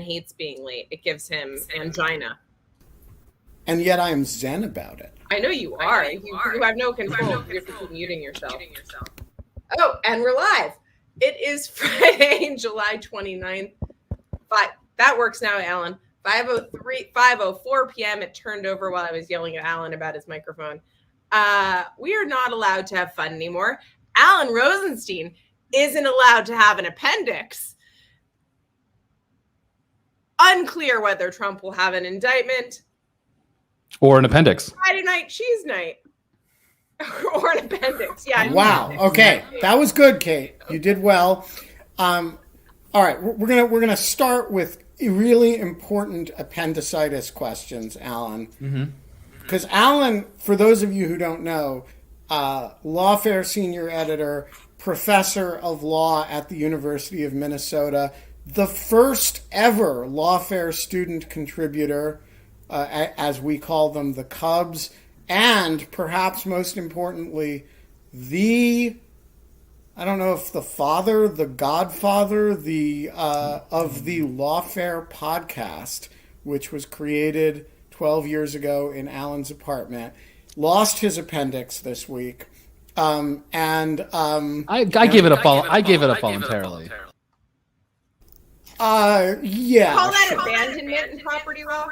hates being late. It gives him angina. And yet I am zen about it. I know you are. You have no control. You're just muting yourself. Oh, and we're live. It is Friday, July 29th. That works now, Alan. 5:04 p.m. It turned over while I was yelling at Alan about his microphone. We are not allowed to have fun anymore. Alan Rozenshtein isn't allowed to have an appendix. Unclear whether Trump will have an indictment. Or an appendix. Friday night cheese night. Or an appendix. Yeah. Wow. Okay. That was good, Kate. You did well. All right. We're gonna start with really important appendicitis questions, Alan. Because Alan, for those of you who don't know, Lawfare senior editor, professor of law at the University of Minnesota, the first ever Lawfare student contributor, as we call them, the Cubs, and perhaps most importantly, I don't know if the father, the godfather, of the Lawfare podcast, which was created 12 years ago in Alan's apartment, lost his appendix this week. I gave it up voluntarily. Yeah. Call that abandonment in property law?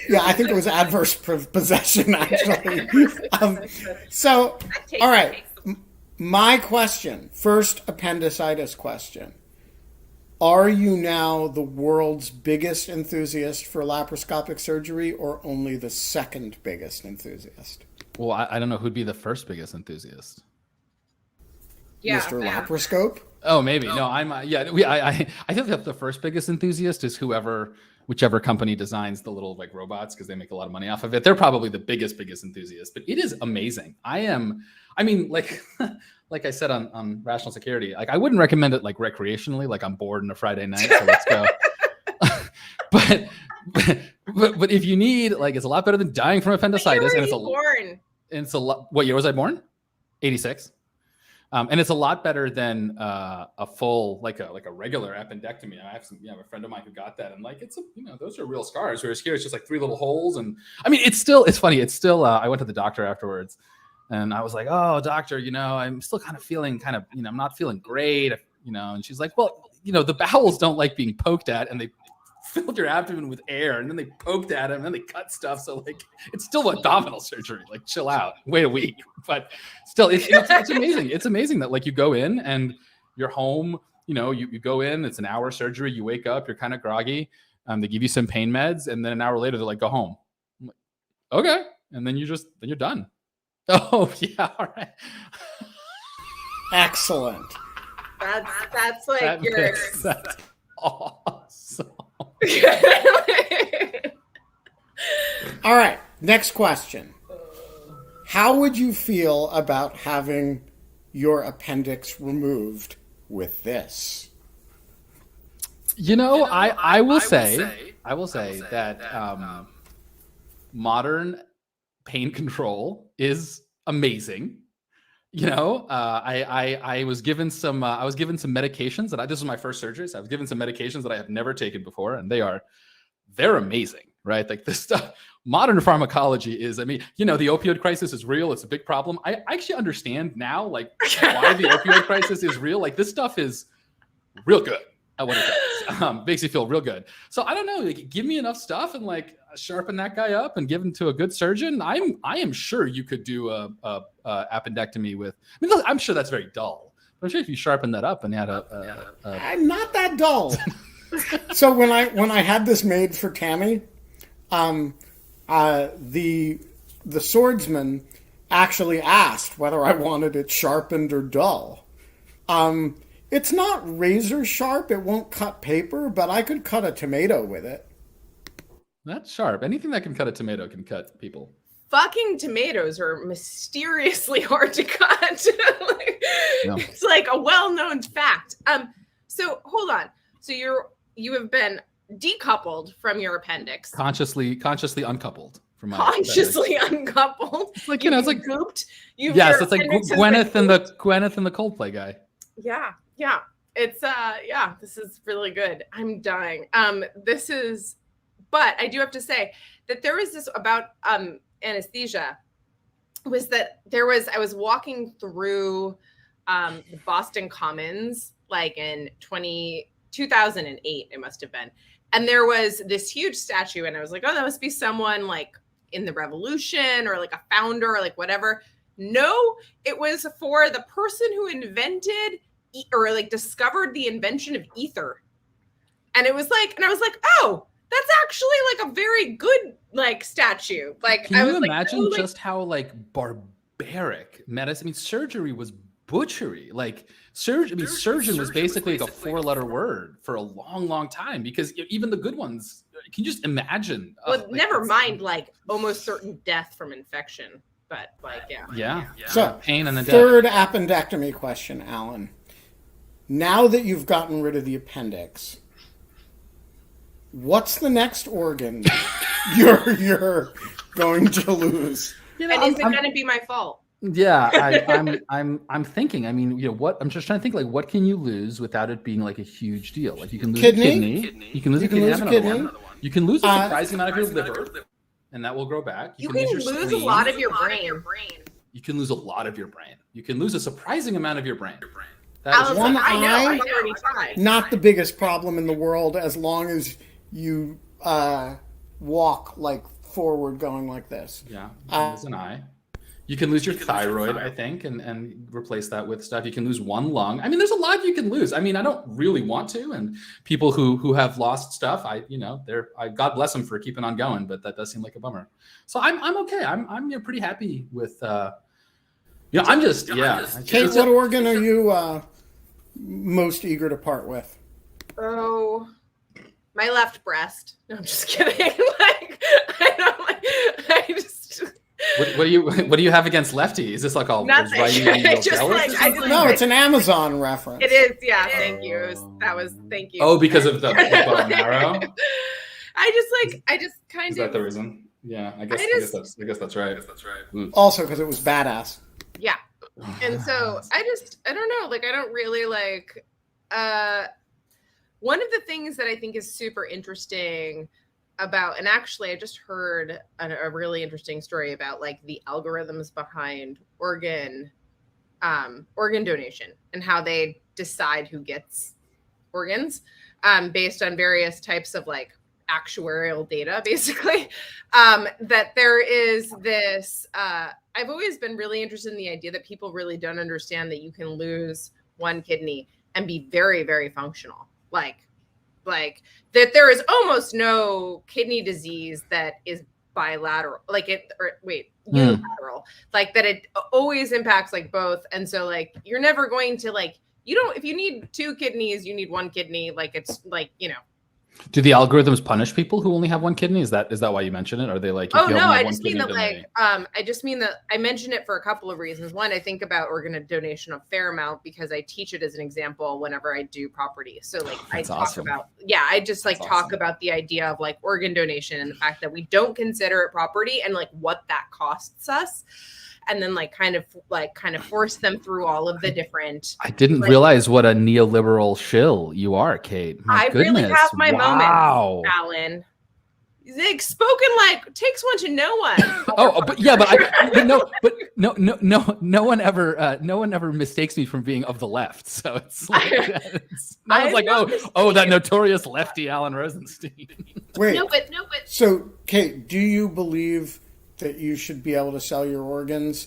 Yeah, I think it was adverse possession, actually. All right. My question, first appendicitis question. Are you now the world's biggest enthusiast for laparoscopic surgery or only the second biggest enthusiast? Well, I don't know who'd be the first biggest enthusiast. Yeah, Mr. Laparoscope? Oh, maybe. No, I think that the first biggest enthusiast is whichever company designs the little like robots, because they make a lot of money off of it. They're probably the biggest enthusiast, but it is amazing. Like I said on Rational Security, like I wouldn't recommend it like recreationally, like I'm bored on a Friday night, so let's go. but if you need, like, it's a lot better than dying from appendicitis. And it's a lot. What year was I born? 86. And it's a lot better than a full, like a regular appendectomy. I have a friend of mine who got that, and like those are real scars. Whereas here it's just like 3 little holes, and I mean it's funny. It's still. I went to the doctor afterwards, and I was like, "Oh, doctor, I'm still kind of feeling I'm not feeling great, And she's like, "Well, the bowels don't like being poked at, and they filled your abdomen with air, and then they poked at it, and then they cut stuff. So like, it's still abdominal surgery. Like, chill out, wait a week." But still, it's amazing. It's amazing that like you go in and you're home. You go in. It's an hour surgery. You wake up. You're kind of groggy. They give you some pain meds, and then an hour later they're like, "Go home." I'm like, okay, and then you're done. Oh yeah, all right. Excellent. That's like that's awesome. All right, next question. How would you feel about having your appendix removed with this? I will say that modern pain control is amazing. I was given some medications that this was my first surgery. So I was given some medications that I have never taken before, and they're amazing, right? Like this stuff, modern pharmacology is, the opioid crisis is real. It's a big problem. I actually understand now, like why the opioid crisis is real. Like this stuff is real good at what it does. Makes you feel real good. So I don't know, like, give me enough stuff and like sharpen that guy up and give him to a good surgeon. I am sure you could do a appendectomy with. Look, I'm sure that's very dull. But I'm sure if you sharpen that up and had I'm not that dull. So when I had this made for Tammy, the swordsman actually asked whether I wanted it sharpened or dull. It's not razor sharp. It won't cut paper, but I could cut a tomato with it. That's sharp. Anything that can cut a tomato can cut people. Fucking tomatoes are mysteriously hard to cut. It's like a well-known fact. So hold on. So you have been decoupled from your appendix. Consciously uncoupled from my consciously appendix. Uncoupled. It's like it's like gooped. Yes, it's like Gwyneth and the Coldplay guy. Yeah. It's yeah, this is really good. I'm dying. But I do have to say that there was this about anesthesia, was that I was walking through the Boston Commons like in 2008, it must have been. And there was this huge statue, and I was like, oh, that must be someone like in the revolution or like a founder or like whatever. No, it was for the person who invented or like discovered the invention of ether. And it was like, and I was like, oh, that's actually like a very good like statue. Like, can I you was imagine like, oh, just how like barbaric medicine? I mean, surgery was butchery. Like surgeon was basically like a 4-letter word for a long time, because even the good ones. Can you just imagine? Well, never mind like almost certain death from infection, but like yeah. So pain and the third appendectomy question, Alan. Now that you've gotten rid of the appendix, what's the next organ you're going to lose? And is it going to be my fault? Yeah, I'm thinking. I mean, what I'm just trying to think. Like, what can you lose without it being like a huge deal? Like, you can lose kidney. a kidney. You can lose a kidney. You can lose a surprising amount of your liver, and that will grow back. You can lose a lot of your brain. You can lose a lot of your brain. You can lose a surprising amount of your brain. That is one eye, I not the biggest problem in the world, as long as you walk like forward, going like this. Yeah, lose an eye. You can lose your thyroid, I think, and replace that with stuff. You can lose one lung. I mean, there's a lot you can lose. I mean, I don't really want to, and people who have lost stuff, God bless them for keeping on going, but that does seem like a bummer. So I'm okay. I'm pretty happy with. I'm just Kate, what organ are you most eager to part with? Oh, my left breast. No, I'm just kidding. What do you have against lefty? Is this like all nothing? No, it's an Amazon reference. It is, yeah. Thank you. Thank you. Oh, because of the bone marrow. I just kind of. Is that the reason? Yeah, I guess that's right. Also, because it was badass. Yeah, and so I don't know. Like, I don't really like. One of the things that I think is super interesting about, and actually I just heard a really interesting story about like the algorithms behind organ donation and how they decide who gets organs based on various types of like actuarial data, basically. That there is this, I've always been really interested in the idea that people really don't understand that you can lose one kidney and be very, very functional. Like that there is almost no kidney disease that is bilateral, unilateral, like that it always impacts like both. And so like, you're never going to like, if you need 2 kidneys, you need 1 kidney. Like, it's like, Do the algorithms punish people who only have 1 kidney? Is that why you mention it? Or are they like? Oh no, I just mean that I mention it for a couple of reasons. One, I think about organ donation a fair amount because I teach it as an example whenever I do property. So like I talk about talk about the idea of like organ donation and the fact that we don't consider it property and like what that costs us. And then kind of force them through all of the different. I didn't realize what a neoliberal shill you are, Kate. My goodness. Really have my moments, Alan. Like, spoken like takes one to know one. No one ever mistakes me from being of the left. So it's like I was like, that notorious lefty Alan Rozenshtein. Wait, no, but. So, Kate, do you believe that you should be able to sell your organs,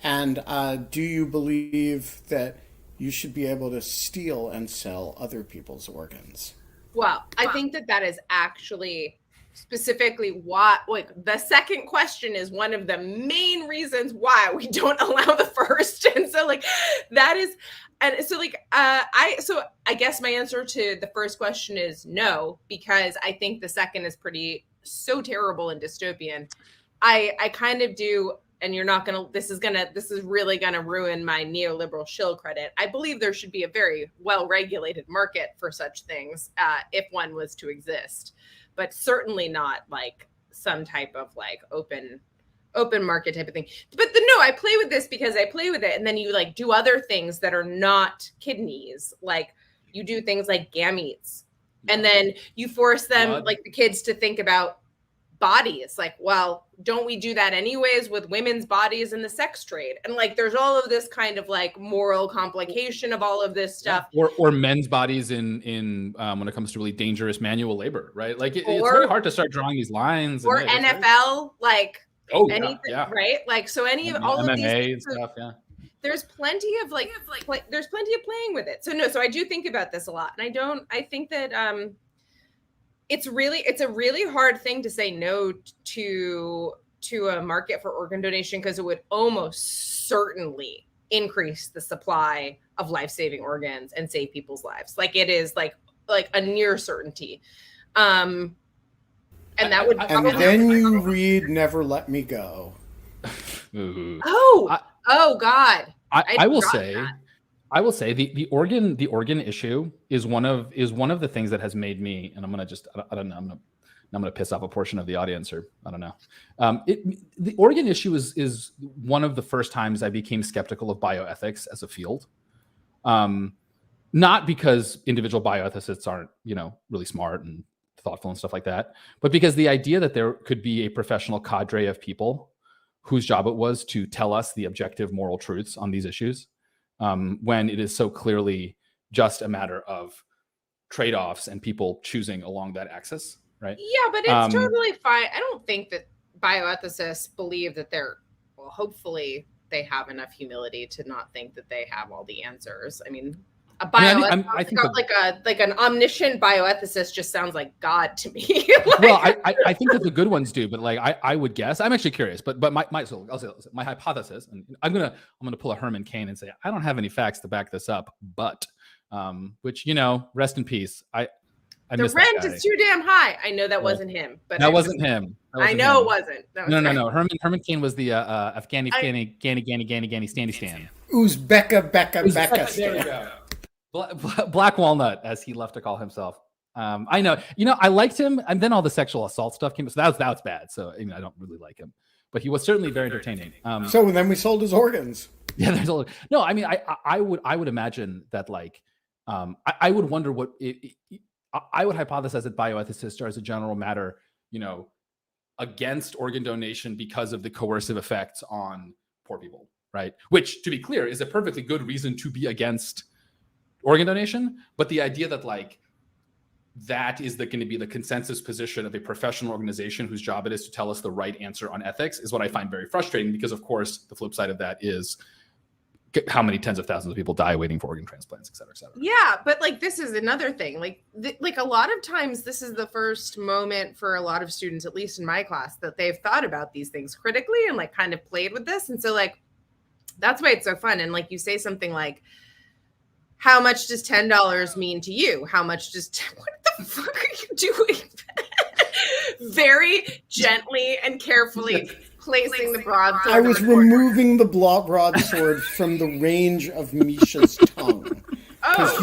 and do you believe that you should be able to steal and sell other people's organs? Well, I think that is actually specifically why, like, the second question is one of the main reasons why we don't allow the first. And so like that is, and so like I guess my answer to the first question is no, because I think the second is so terrible and dystopian. I kind of do, and you're not gonna. This is really gonna ruin my neoliberal shill credit. I believe there should be a very well-regulated market for such things if one was to exist, but certainly not like some type of like open market type of thing. But I play with this because I play with it, and then you like do other things that are not kidneys, like you do things like gametes, and then you force them, like the kids, to think about bodies. Like, well, don't we do that anyways with women's bodies in the sex trade? And like, there's all of this kind of like moral complication of all of this stuff. Or men's bodies in when it comes to really dangerous manual labor, right? Like it's very hard to start drawing these lines. Or NFL, like anything, yeah. right? Like, so any of all MMA of these stuff, yeah. There's plenty of there's plenty of playing with it. So I do think about this a lot. And I think that it's a really hard thing to say no to a market for organ donation, because it would almost certainly increase the supply of life-saving organs and save people's lives. Like, it is like a near certainty. And that would and then you read Never Let Me Go. Oh God. I will say the organ issue is one of the things that has made me, and I'm gonna piss off a portion of the audience, or I don't know. The organ issue is one of the first times I became skeptical of bioethics as a field. Not because individual bioethicists aren't, really smart and thoughtful and stuff like that, but because the idea that there could be a professional cadre of people whose job it was to tell us the objective moral truths on these issues, when it is so clearly just a matter of trade-offs and people choosing along that axis, right? Yeah, but it's totally fine. I don't think that bioethicists believe that hopefully they have enough humility to not think that they have all the answers. I mean, I think like an omniscient bioethicist just sounds like God to me. Well, I think that the good ones do, but like I would guess. I'm actually curious, but I'll say my hypothesis, and I'm gonna pull a Herman Cain and say I don't have any facts to back this up, but which rest in peace. The rent is too damn high. I know that wasn't him, but that wasn't him. I know it wasn't. No. Herman Cain was the Afghani Standy Stan. Uzbeka Becca. There we go. Black Walnut, as he left to call himself. I know, I liked him, and then all the sexual assault stuff came. So that was bad. So I don't really like him, but he was certainly very entertaining. So then we sold his organs. Yeah, no. I mean, I would imagine that I would wonder what I would hypothesize that bioethicists are, as a general matter, against organ donation because of the coercive effects on poor people, right? Which, to be clear, is a perfectly good reason to be against organ donation, but the idea that that is going to be the consensus position of a professional organization whose job it is to tell us the right answer on ethics is what I find very frustrating, because of course the flip side of that is how many tens of thousands of people die waiting for organ transplants, et cetera, et cetera. Yeah, but this is another thing. Like a lot of times this is the first moment for a lot of students, at least in my class, that they've thought about these things critically and kind of played with this. And so that's why it's so fun. And you say something like, how much does $10 mean to you? How much does what the fuck are you doing? Very gently and carefully placing the broadsword. I was removing the broadsword from the range of Misha's tongue. Because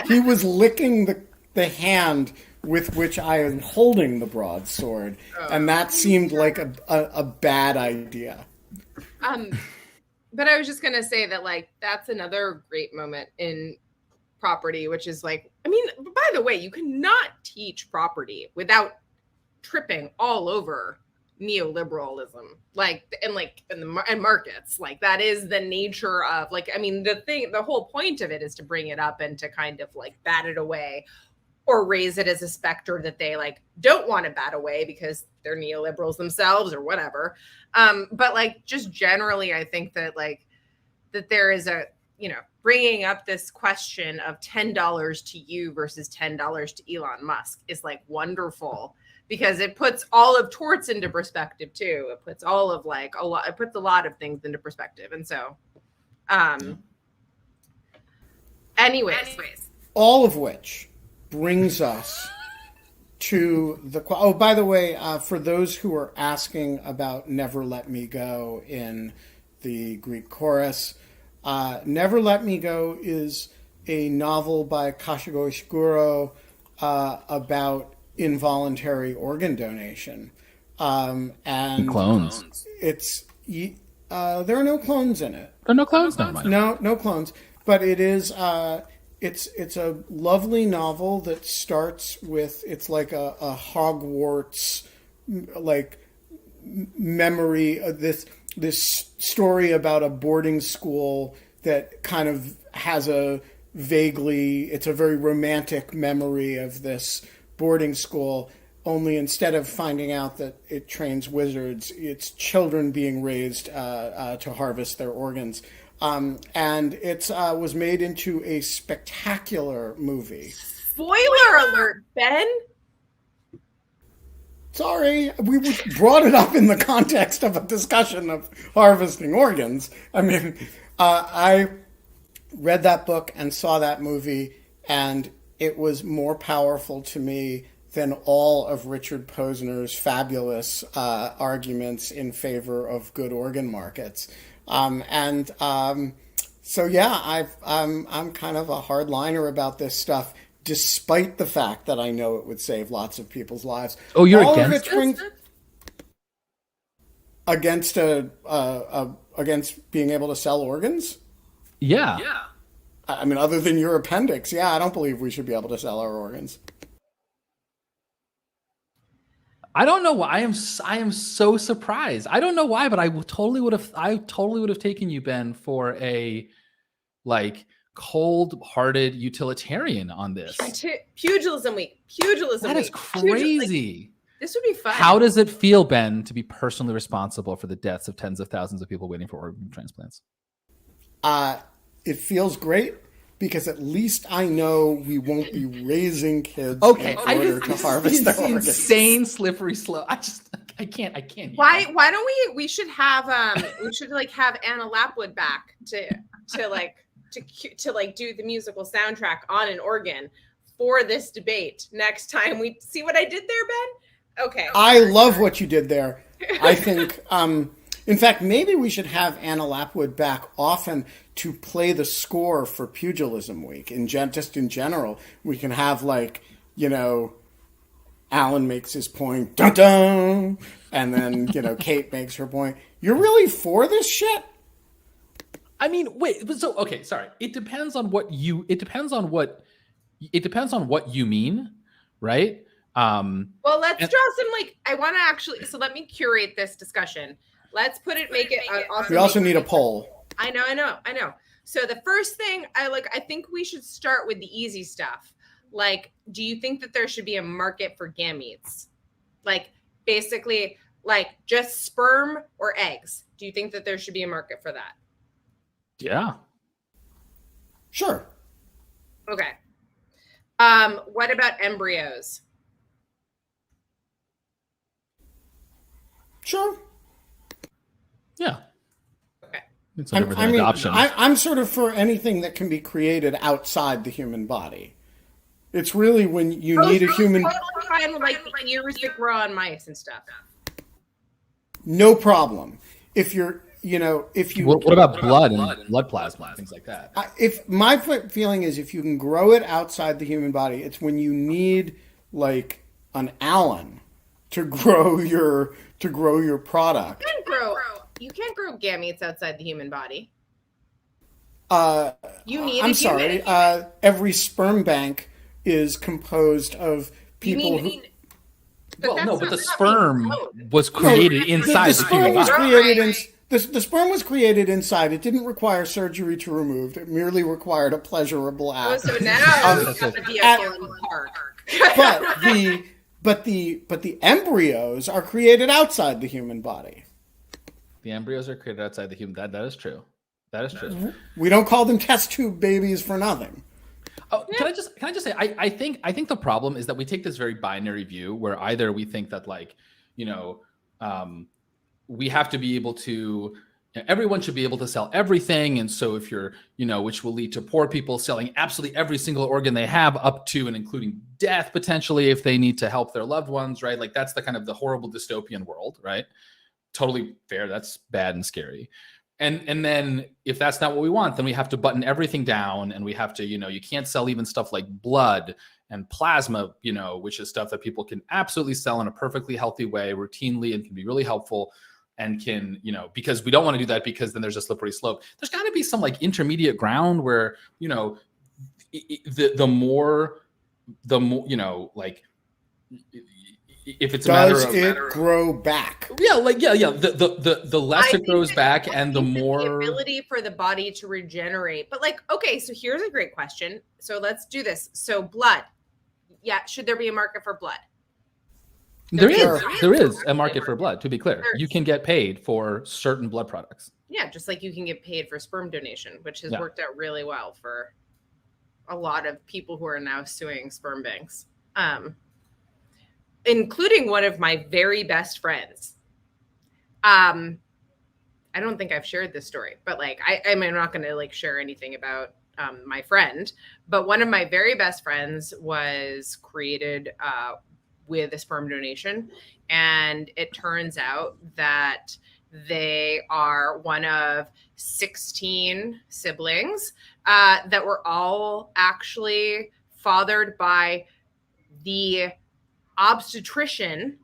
he was licking the hand with which I am holding the broadsword. And that seemed like a bad idea. But I was just going to say that, that's another great moment in property, which is by the way, you cannot teach property without tripping all over neoliberalism, and markets. That is the nature of, the whole point of it is to bring it up and to kind of bat it away, or raise it as a specter that they don't want to bat away because they're neoliberals themselves or whatever. But just generally, I think that that there is a, bringing up this question of $10 to you versus $10 to Elon Musk is wonderful, because it puts all of torts into perspective too. It puts all of it puts a lot of things into perspective. And so, anyways, all of which brings us to the... Oh, by the way, for those who are asking about Never Let Me Go in the Greek chorus, Never Let Me Go is a novel by Kashigo Ishiguro about involuntary organ donation. And clones. It's... there are no clones in it. There are no clones? No, no clones. But it is... it's a lovely novel that starts with, it's like a Hogwarts like memory of this story about a boarding school that kind of has it's a very romantic memory of this boarding school, only instead of finding out that it trains wizards, it's children being raised to harvest their organs. And it was made into a spectacular movie. Spoiler alert, Ben. Sorry, we brought it up in the context of a discussion of harvesting organs. I mean, I read that book and saw that movie, and it was more powerful to me than all of Richard Posner's fabulous arguments in favor of good organ markets. So yeah, I'm kind of a hardliner about this stuff, despite the fact that I know it would save lots of people's lives. Oh, you're against it? Against being able to sell organs? Yeah. I mean, other than your appendix, yeah, I don't believe we should be able to sell our organs. I don't know why. I am so surprised. I don't know why, but I totally would have taken you, Ben, for a like cold-hearted utilitarian on this. Pugilism week. That is crazy. This would be fun. How does it feel, Ben, to be personally responsible for the deaths of tens of thousands of people waiting for organ transplants? It feels great because at least I know we won't be raising kids in order to harvest their organs. Insane slippery slope. I can't. Why don't we should have have Anna Lapwood back to do the musical soundtrack on an organ for this debate next time. We see what I did there, Ben? Okay. I love what you did there. I think in fact, maybe we should have Anna Lapwood back often to play the score for Pugilism Week. Just in general, we can have Alan makes his point, dun dun, and then Kate makes her point. You're really for this shit? I mean, wait. So okay, sorry. It depends on what you mean, right? Well, let's draw some I want to actually. So let me curate this discussion. Let's make it. We also need a poll. I know. So the first thing I think we should start with the easy stuff. Do you think that there should be a market for gametes? Basically, just sperm or eggs. Do you think that there should be a market for that? Yeah. Sure. Okay. What about embryos? Sure. Yeah. Okay. I'm sort of for anything that can be created outside the human body. It's really when you need a human. Totally fine with the ears that grow on mice and stuff. No problem. If you're, What about blood and blood plasma, things like that? If my feeling is, if you can grow it outside the human body, it's when you need an Allen to grow your product. You can't grow gametes outside the human body. You need. I'm sorry. Every sperm bank is composed of people who. But the sperm was created inside the human body. The sperm was created inside. It didn't require surgery to remove. It merely required a pleasurable act. So now it's got to be a park. But the embryos are created outside the human body. The embryos are created outside the human. That is true. That is true. We don't call them test tube babies for nothing. Oh, can I just say I think the problem is that we take this very binary view where either we think that we have to be able to, everyone should be able to sell everything, and so if you're which will lead to poor people selling absolutely every single organ they have, up to and including death potentially if they need to help their loved ones, right? That's the kind of the horrible dystopian world, right? Totally fair. That's bad and scary. And then if that's not what we want, then we have to button everything down, and we have to, you can't sell even stuff like blood and plasma, which is stuff that people can absolutely sell in a perfectly healthy way routinely and can be really helpful, and can, because we don't want to do that because then there's a slippery slope. There's got to be some intermediate ground where, the more, like, if it's a matter Does of it grow back? the less it grows back, and the more the ability for the body to regenerate. But like, okay, so here's a great question. So let's do this. So blood, should there be a market for blood? There is a market for blood. To be clear, you can get paid for certain blood products. Yeah, just like you can get paid for sperm donation, which has worked out really well for a lot of people who are now suing sperm banks. Including one of my very best friends. I don't think I've shared this story, but like, I'm not going to like share anything about my friend, but one of my very best friends was created with a sperm donation. And it turns out that they are one of 16 siblings that were all actually fathered by the obstetrician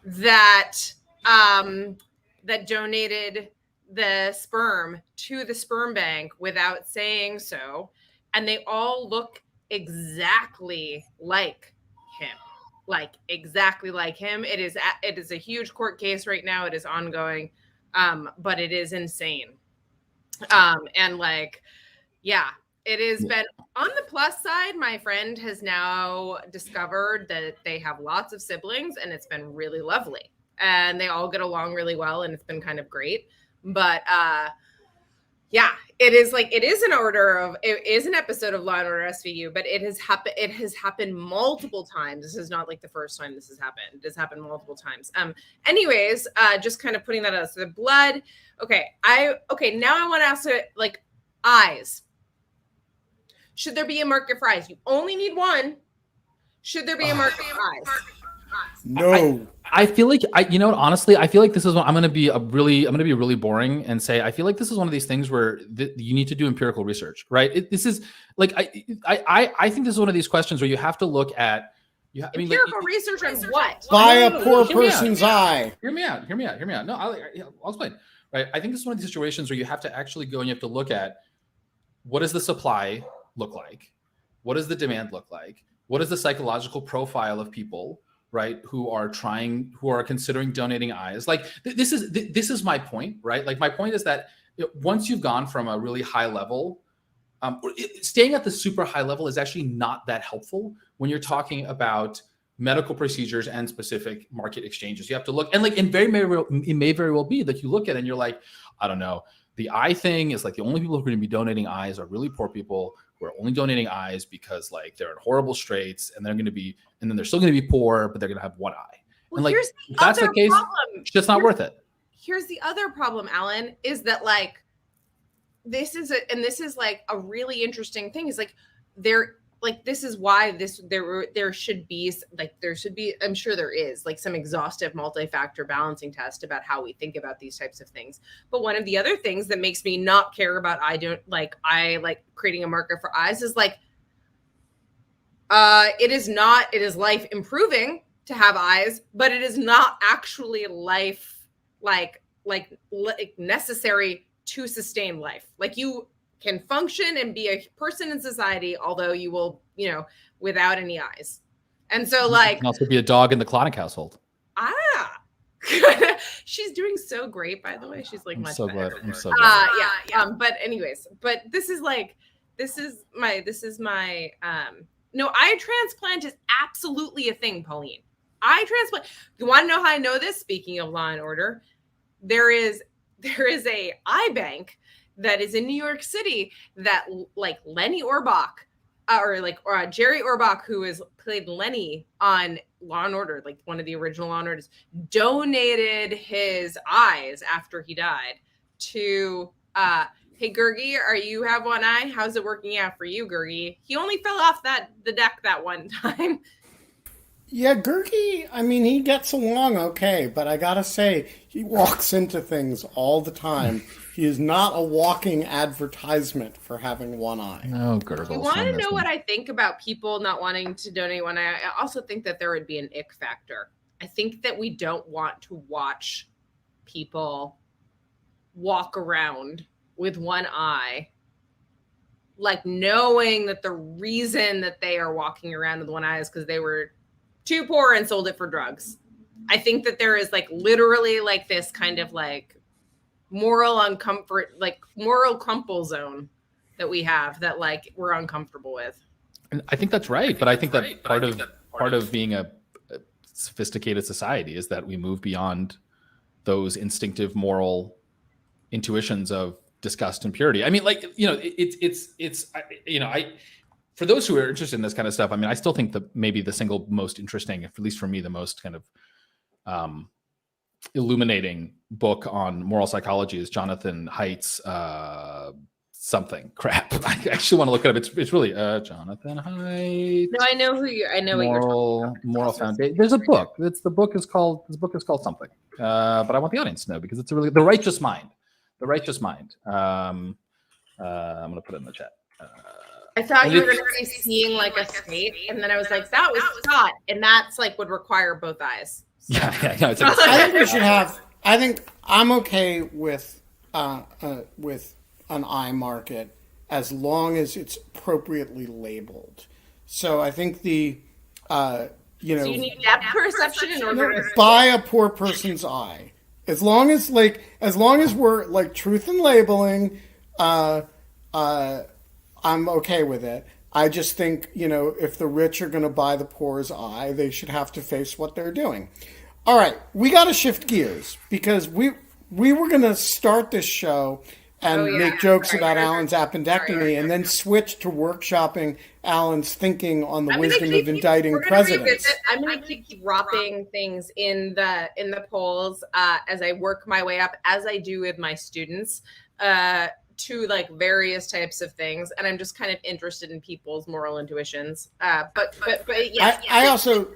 that that donated the sperm to the sperm bank without saying so, and they all look exactly like him. It is a huge court case right now. It is ongoing, but it is insane. And like, yeah. It has been on the plus side. My friend has now discovered that they have lots of siblings, and it's been really lovely. And they all get along really well, and it's been kind of great. But it is an episode of Law and Order SVU, but it has happened multiple times. This is not like the first time this has happened. It has happened multiple times. Anyways, just kind of putting that out. So the blood. Okay. Now I want to ask it, like, eyes. Should there be a market for eyes? You only need one. Should there be a market for eyes? No. I feel like honestly, I feel like this is one, I'm going to be really boring and say I feel like this is one of these things where you need to do empirical research, right? This is like I think this is one of these questions where you have to look at empirical research on what? By a poor person's eye. Hear me out. No, I'll explain. Right? I think this is one of these situations where you have to actually go and you have to look at what does the supply look like? What does the demand look like? What is the psychological profile of people, right, who are considering donating eyes? Like this is my point, right? Like my point is that once you've gone from a really high level, staying at the super high level is actually not that helpful when you're talking about medical procedures and specific market exchanges. You have to look, and it may very well be that you look at it and you're like, I don't know, the eye thing is like the only people who are going to be donating eyes are really poor people who are only donating eyes because like they're in horrible straits, and then they're still going to be poor, but they're going to have one eye. Well, and like, if that's the case, it's just not worth it. Here's the other problem, Alan, is that like, this is like a really interesting thing is like, this is why there should be, I'm sure there is like some exhaustive multi-factor balancing test about how we think about these types of things. But one of the other things that makes me not care about I like creating a market for eyes is like, it is life improving to have eyes, but it is not actually life like necessary to sustain life. Like you can function and be a person in society, although you will, without any eyes. And so like, you can also be a dog in the Klonick household. She's doing so great, by the way. She's like, I'm much so better. glad. I'm so glad. But anyways, this is my no, eye transplant is absolutely a thing, Pauline. Eye transplant. You want to know how I know this? Speaking of Law and Order, there is a eye bank that is in New York City that like Lenny Orbach or Jerry Orbach, who has played Lenny on Law and Order, like one of the original Law and Orders, donated his eyes after he died to hey Gergie, you have one eye? How's it working out for you, Gergie? He only fell off the deck that one time. Yeah, Gergie, I mean, he gets along okay, but I gotta say, he walks into things all the time. He is not a walking advertisement for having one eye. No, gurgles. You want to know what I think about people not wanting to donate one eye? I also think that there would be an ick factor. I think that we don't want to watch people walk around with one eye like knowing that the reason that they are walking around with one eye is because they were too poor and sold it for drugs. I think that there is like literally like this kind of like moral uncomfort, like moral crumple zone that we have that like we're uncomfortable with. And I think that's right. But I think that part of being a sophisticated society is that we move beyond those instinctive moral intuitions of disgust and purity. I mean, like, you know, it's you know, for those who are interested in this kind of stuff, I mean, I still think that maybe the single most interesting, at least for me, the most kind of illuminating book on moral psychology is Jonathan Haidt's something crap. I actually want to look it up. It's really Jonathan Haidt. No, I know what you're talking about. Moral foundation. There's a book. This book is called something. But I want the audience to know because it's a really The Righteous Mind. The Righteous Mind. I'm gonna put it in the chat. I thought you were going to say seeing like a state, and then I was like, that was Scott, and that's like would require both eyes. So. Yeah. No, I think we should have. I think I'm okay with an eye market as long as it's appropriately labeled. So I think the So you need depth perception in order to buy a poor person's eye. As long as we're like truth in labeling, I'm okay with it. I just think, you know, if the rich are going to buy the poor's eye, they should have to face what they're doing. All right, we got to shift gears because we were going to start this show and make jokes about Alan's appendectomy and then switch to workshopping Alan's thinking on the wisdom of indicting presidents. I'm going to keep dropping things in the polls as I work my way up, as I do with my students. To like various types of things, and I'm just kind of interested in people's moral intuitions. But yeah. I also,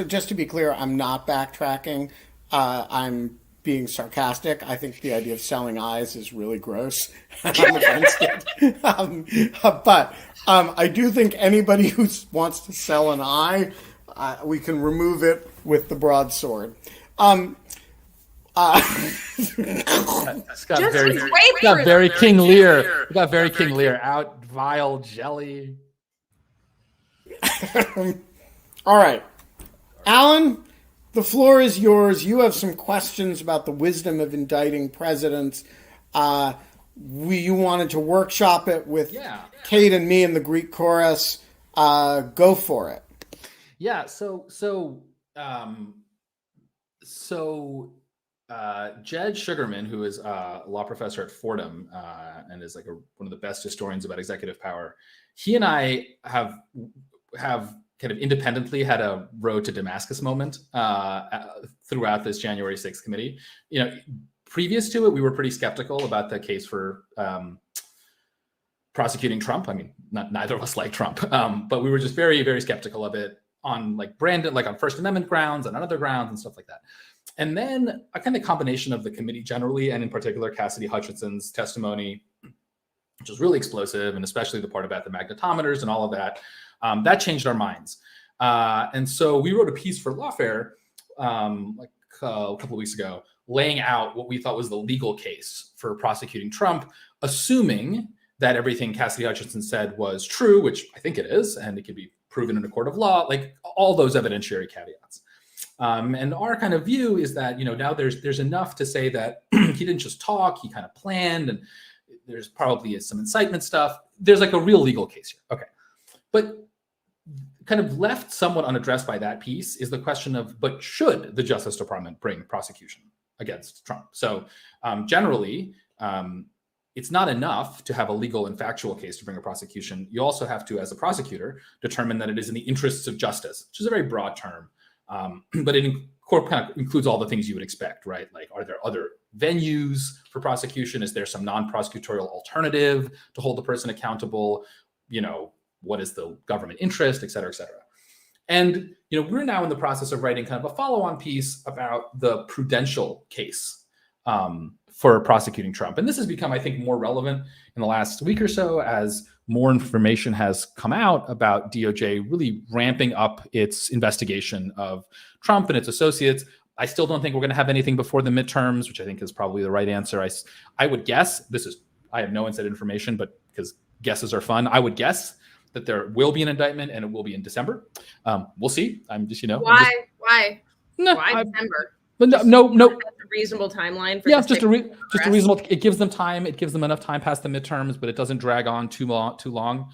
just to be clear, I'm not backtracking. I'm being sarcastic. I think the idea of selling eyes is really gross. I'm against it. But I do think anybody who wants to sell an eye, we can remove it with the broadsword. It's got very King Lear. It got very King Lear out. Vile jelly. All right, Alan, the floor is yours. You have some questions about the wisdom of indicting presidents. You wanted to workshop it with Kate and me in the Greek chorus. Go for it. Yeah. So Jed Sugarman, who is a law professor at Fordham and is like one of the best historians about executive power, he and I have kind of independently had a road to Damascus moment throughout this January 6th committee. You know, previous to it, we were pretty skeptical about the case for prosecuting Trump. I mean, neither of us like Trump, but we were just very, very skeptical of it on like on First Amendment grounds and on other grounds and stuff like that. And then a kind of combination of the committee generally, and in particular Cassidy Hutchinson's testimony, which was really explosive, and especially the part about the magnetometers and all of that, that changed our minds. And so we wrote a piece for Lawfare like a couple of weeks ago, laying out what we thought was the legal case for prosecuting Trump, assuming that everything Cassidy Hutchinson said was true, which I think it is, and it could be proven in a court of law, like all those evidentiary caveats. And our kind of view is that, you know, now there's enough to say that he didn't just talk, he kind of planned, and there's probably some incitement stuff. There's like a real legal case here. Okay. But kind of left somewhat unaddressed by that piece is the question of, but should the Justice Department bring prosecution against Trump? So generally, it's not enough to have a legal and factual case to bring a prosecution. You also have to, as a prosecutor, determine that it is in the interests of justice, which is a very broad term. But it kind of includes all the things you would expect, right? Like, are there other venues for prosecution? Is there some non-prosecutorial alternative to hold the person accountable? You know, what is the government interest, et cetera, et cetera. And, you know, we're now in the process of writing kind of a follow-on piece about the prudential case for prosecuting Trump. And this has become, I think, more relevant in the last week or so as more information has come out about DOJ really ramping up its investigation of Trump and its associates. I still don't think we're going to have anything before the midterms, which I think is probably the right answer. I would guess I have no inside information, but because guesses are fun. I would guess that there will be an indictment and it will be in December. We'll see. I'm just, Why Why December? But Just no. that's a reasonable timeline for Just a press? reasonable. It gives them time. It gives them enough time past the midterms, but it doesn't drag on too long.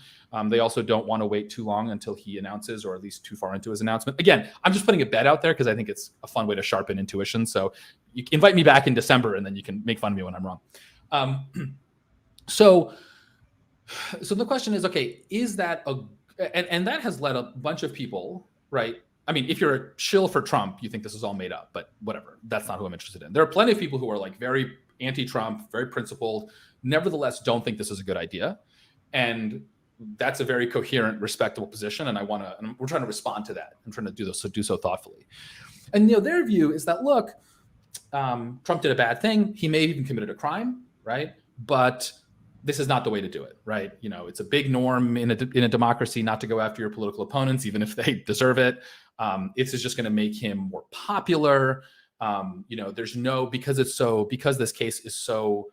They also don't want to wait too long until he announces, or at least too far into his announcement. Again, I'm just putting a bet out there because I think it's a fun way to sharpen intuition. So you can invite me back in December, and then you can make fun of me when I'm wrong. So the question is, okay, is that and that has led a bunch of people, right? I mean, if you're a shill for Trump, you think this is all made up, but whatever. That's not who I'm interested in. There are plenty of people who are like very anti-Trump, very principled, nevertheless don't think this is a good idea. And that's a very coherent, respectable position. And we're trying to respond to that. I'm trying to do so thoughtfully. And their view is that, look, Trump did a bad thing. He may have even committed a crime, right? But this is not the way to do it, right? It's a big norm in a democracy not to go after your political opponents, even if they deserve it. This is just going to make him more popular. There's because this case is so,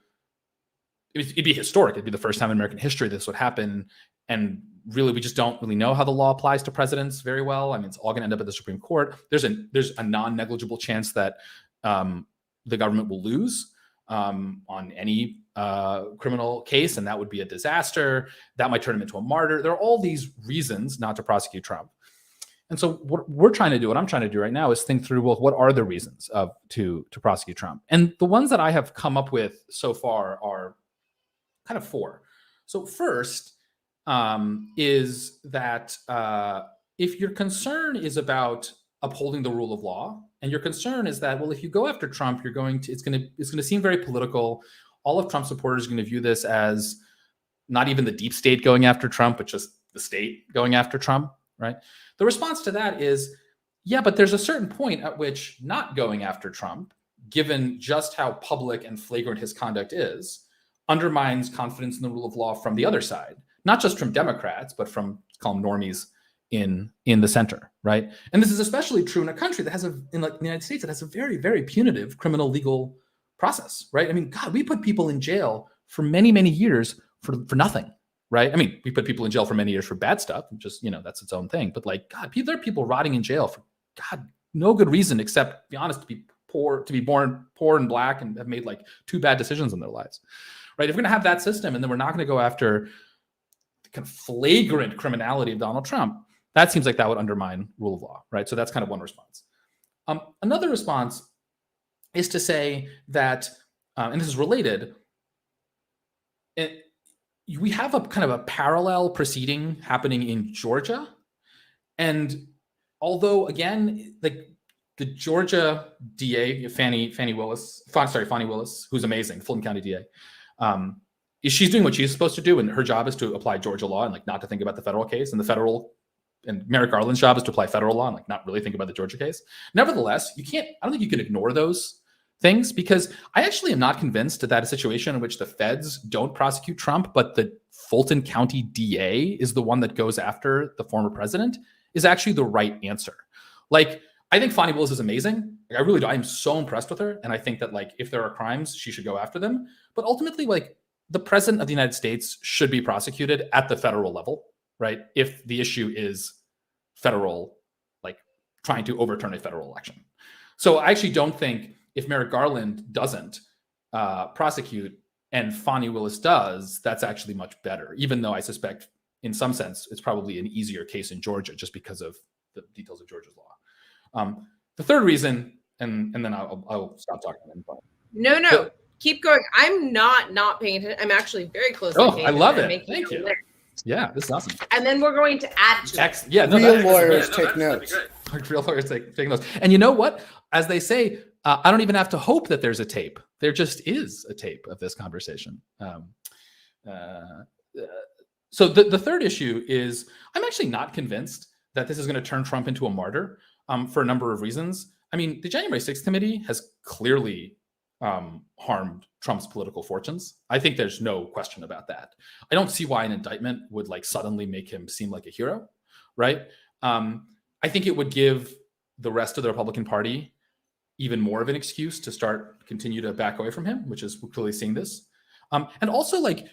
it'd be historic. It'd be the first time in American history this would happen. And really, we just don't really know how the law applies to presidents very well. I mean, it's all going to end up at the Supreme Court. There's a non-negligible chance that the government will lose on any criminal case, and that would be a disaster. That might turn him into a martyr. There are all these reasons not to prosecute Trump. And so what I'm trying to do right now is think through, well, what are the reasons to prosecute Trump? And the ones that I have come up with so far are kind of four. So first is that if your concern is about upholding the rule of law, and your concern is that, well, if you go after Trump, it's going to seem very political. All of Trump's supporters are going to view this as not even the deep state going after Trump, but just the state going after Trump, right? The response to that is, yeah, but there's a certain point at which not going after Trump, given just how public and flagrant his conduct is, undermines confidence in the rule of law from the other side, not just from Democrats, but from, call them normies in the center, right? And this is especially true in a country that has in the United States, that has a very, very punitive criminal legal process, right? I mean, God, we put people in jail for many, many years for nothing, right? I mean, we put people in jail for many years for bad stuff, just, that's its own thing. But like, God, there are people rotting in jail for, God, no good reason except, to be honest, to be poor, to be born poor and black and have made like 2 bad decisions in their lives, right? If we're going to have that system, and then we're not going to go after the kind of flagrant criminality of Donald Trump, that seems like that would undermine rule of law, right? So that's kind of one response. Another response is to say that, and this is related, we have a kind of a parallel proceeding happening in Georgia. And although, again, like the Georgia DA, Fani Willis, who's amazing, Fulton County DA, she's doing what she's supposed to do, and her job is to apply Georgia law and like not to think about the federal case, and Merrick Garland's job is to apply federal law and like not really think about the Georgia case. Nevertheless, I don't think you can ignore those things, because I actually am not convinced that a situation in which the feds don't prosecute Trump, but the Fulton County DA is the one that goes after the former president is actually the right answer. Like, I think Fani Willis is amazing. Like, I really do. I'm so impressed with her. And I think that like, if there are crimes, she should go after them. But ultimately, like, the president of the United States should be prosecuted at the federal level, right? If the issue is federal, like trying to overturn a federal election. So I actually don't think if Merrick Garland doesn't prosecute and Fani Willis does, that's actually much better, even though I suspect in some sense it's probably an easier case in Georgia just because of the details of Georgia's law. The third reason, and then I'll stop talking. No. Keep going. I'm not paying attention. I'm actually very close. I love it. Thank you. Yeah, this is awesome. And then we're going to add to it. Yeah, real lawyers take notes. Real lawyers take notes. And you know what? As they say, I don't even have to hope that there's a tape. There just is a tape of this conversation. So the third issue is, I'm actually not convinced that this is going to turn Trump into a martyr for a number of reasons. I mean, the January 6th committee has clearly harmed Trump's political fortunes. I think there's no question about that. I don't see why an indictment would like suddenly make him seem like a hero, right? I think it would give the rest of the Republican Party even more of an excuse to continue to back away from him, which is we're clearly seeing this. And also, like,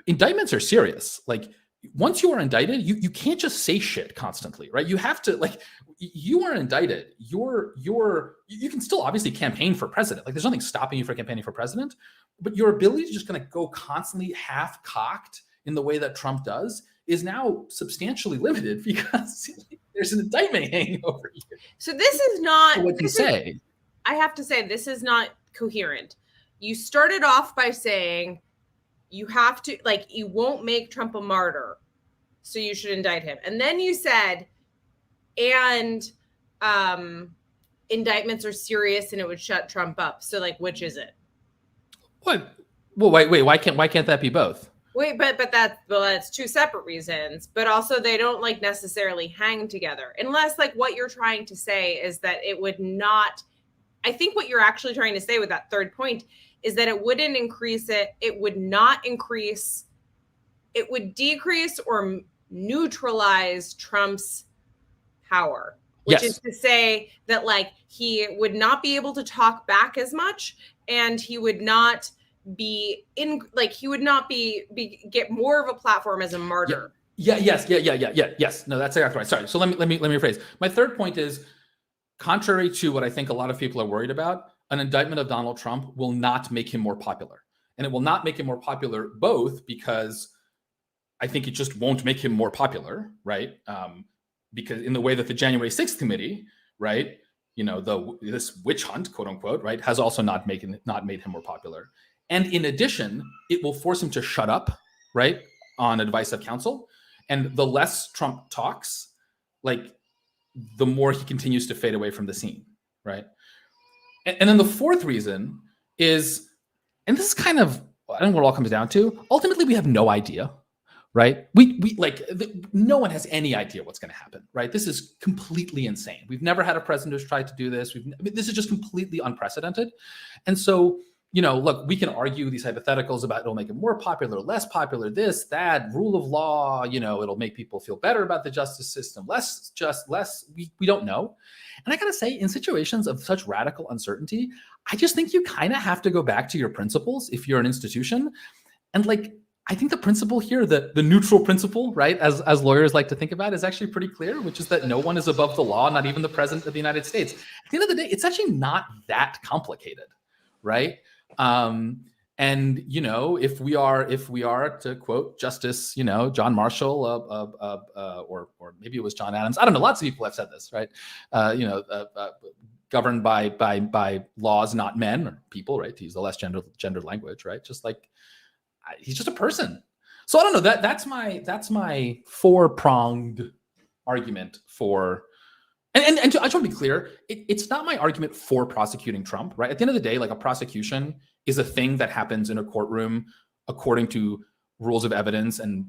indictments are serious. Like, once you are indicted, you can't just say shit constantly, right? You have to, like, you are indicted. You can still obviously campaign for president. Like, there's nothing stopping you from campaigning for president, but your ability to just kind of go constantly half-cocked in the way that Trump does is now substantially limited because there's an indictment hanging over you. So this is not what you say. I have to say, this is not coherent. You started off by saying you have to, like, you won't make Trump a martyr, so you should indict him. And then you said, and indictments are serious and it would shut Trump up. So, like, which is it? What? Well, wait. Why can't that be both? Wait, but that's two separate reasons. But also, they don't, like, necessarily hang together, unless, like, what you're trying to say is that it would not. I think what you're actually trying to say with that third point is that it wouldn't increase it. It would not increase. It would decrease or neutralize Trump's power, which is to say that, like, he would not be able to talk back as much, and he would not be get more of a platform as a martyr. Yes. No, that's exactly right. Sorry. So let me rephrase. My third point is, contrary to what I think a lot of people are worried about, an indictment of Donald Trump will not make him more popular. And it will not make him more popular, both because I think it just won't make him more popular, right? Because in the way that the January 6th committee, right, this witch hunt, quote unquote, right, has also not made him more popular. And in addition, it will force him to shut up, right, on advice of counsel. And the less Trump talks, like, the more he continues to fade away from the scene, right? And then the fourth reason is, and this is kind of, I don't know what it all comes down to. Ultimately, we have no idea, right? No one has any idea what's going to happen, right? This is completely insane. We've never had a president who's tried to do this. This is just completely unprecedented. And so, look, we can argue these hypotheticals about it'll make it more popular, less popular, this, that, rule of law, it'll make people feel better about the justice system, less, we don't know. And I got to say, in situations of such radical uncertainty, I just think you kind of have to go back to your principles if you're an institution. And, like, I think the principle here, the neutral principle, right, as lawyers like to think about, is actually pretty clear, which is that no one is above the law, not even the president of the United States. At the end of the day, it's actually not that complicated, right? And if we are to quote Justice, John Marshall, or maybe it was John Adams, I don't know. Lots of people have said this, right? Governed by laws, not men or people, right? To use the less gendered language, right? Just like he's just a person. So I don't know. That's my four-pronged argument for. And I just want to be clear, it's not my argument for prosecuting Trump, right? At the end of the day, like, a prosecution is a thing that happens in a courtroom according to rules of evidence and,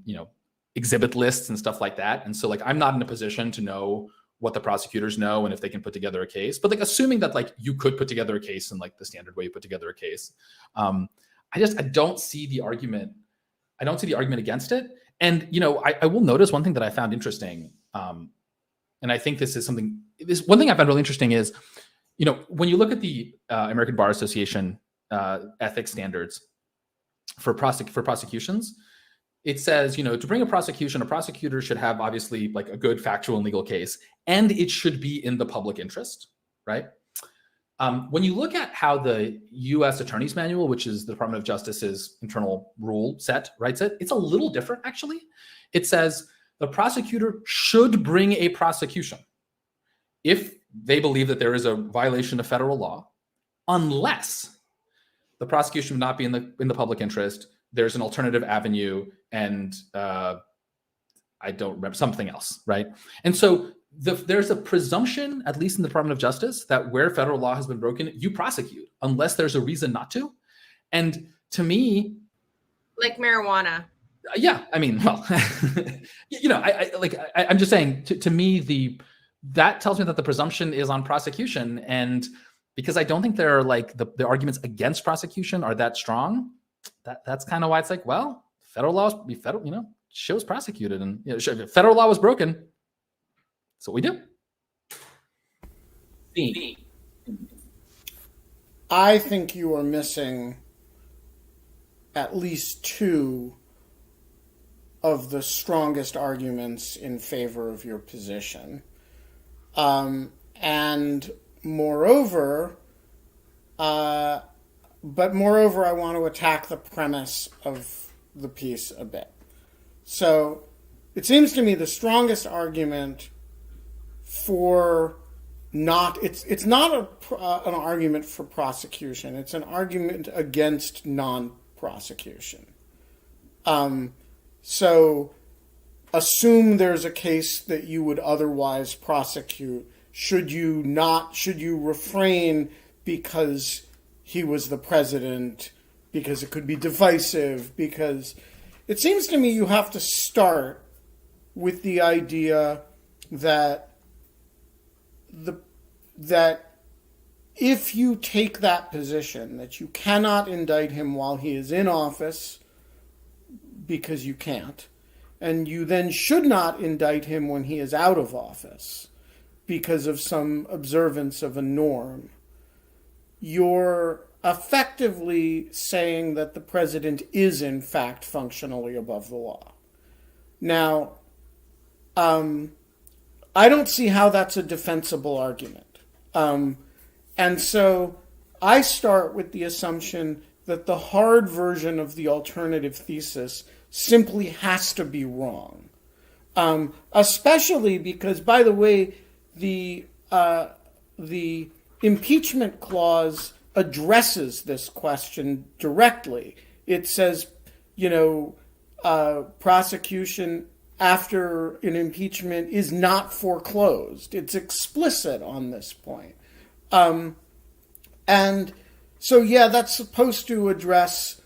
exhibit lists and stuff like that. And so, like, I'm not in a position to know what the prosecutors know and if they can put together a case. But, like, assuming that, like, you could put together a case in, like, the standard way you put together a case, I don't see the argument. I don't see the argument against it. And, I will notice one thing that I found interesting. And I think this one thing I found really interesting is, when you look at the American Bar Association ethics standards for prosecutions, it says, to bring a prosecutor should have obviously, like, a good factual and legal case, and it should be in the public interest, right? When you look at how the U.S. Attorney's Manual, which is the Department of Justice's internal rule set, writes it, it's a little different, actually. It says the prosecutor should bring a prosecution if they believe that there is a violation of federal law, unless the prosecution would not be in the public interest, there's an alternative avenue, and I don't remember, something else, right? And so there's a presumption, at least in the Department of Justice, that where federal law has been broken, you prosecute unless there's a reason not to. And to me, like marijuana. Yeah, I mean, well, I'm just saying, to me, that tells me that the presumption is on prosecution, and because I don't think there are, like, the arguments against prosecution are that strong. That's kind of why it's like, well, federal law shows prosecuted, and federal law was broken. That's what we do. I think you are missing at least two of the strongest arguments in favor of your position. And moreover, I want to attack the premise of the piece a bit. So it seems to me the strongest argument for it's not an argument for prosecution. It's an argument against non-prosecution. So assume there's a case that you would otherwise prosecute. Should you refrain because he was the president, because it could be divisive, because it seems to me you have to start with the idea that if you take that position, that you cannot indict him while he is in office, because you can't, and you then should not indict him when he is out of office because of some observance of a norm, you're effectively saying that the president is in fact functionally above the law. Now, I don't see how that's a defensible argument. And so I start with the assumption that the hard version of the alternative thesis simply has to be wrong. Especially because, by the way, the impeachment clause addresses this question directly. It says, prosecution after an impeachment is not foreclosed. It's explicit on this point. And so, yeah, that's supposed to address,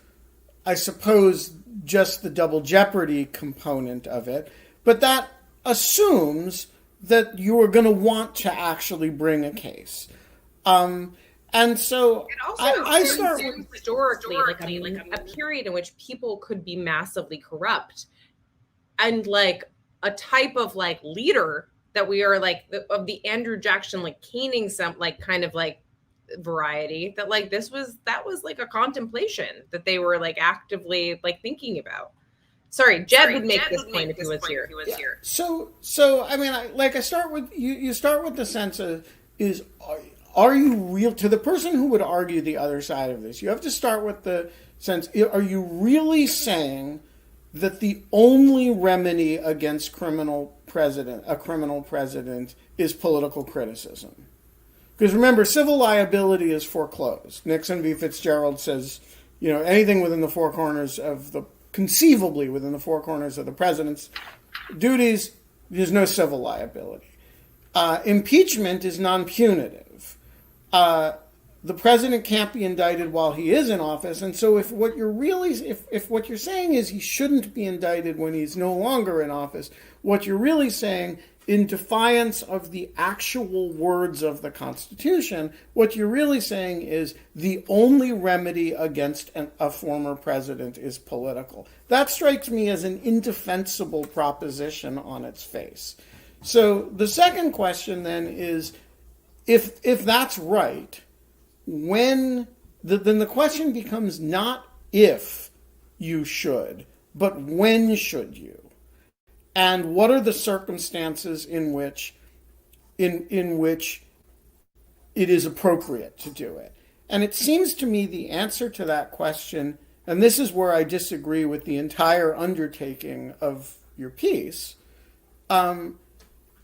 I suppose, just the double jeopardy component of it. But that assumes that you are going to want to actually bring a case. And so it also I start with historically a period in which people could be massively corrupt, and like a type of like leader that we are like of the Andrew Jackson like caning some like kind of like variety, that like that was like a contemplation that they were like actively like thinking about. Sorry, Jed would make this point if he was here. So I mean, I start with you start with the sense of are you real to the person who would argue the other side of this? You have to start with the sense: are you really saying that the only remedy against a criminal president is political criticism? Because remember, civil liability is foreclosed. Nixon v. Fitzgerald says, anything within the four corners of conceivably within the four corners of the president's duties, there's no civil liability. Impeachment is non-punitive. The president can't be indicted while he is in office, and so if what you're saying is he shouldn't be indicted when he's no longer in office, what you're really saying, in defiance of the actual words of the Constitution, what you're really saying is the only remedy against a former president is political. That strikes me as an indefensible proposition on its face. So the second question then is, if that's right, then the question becomes not if you should, but when should you? And what are the circumstances in which it is appropriate to do it? And it seems to me the answer to that question, and this is where I disagree with the entire undertaking of your piece, the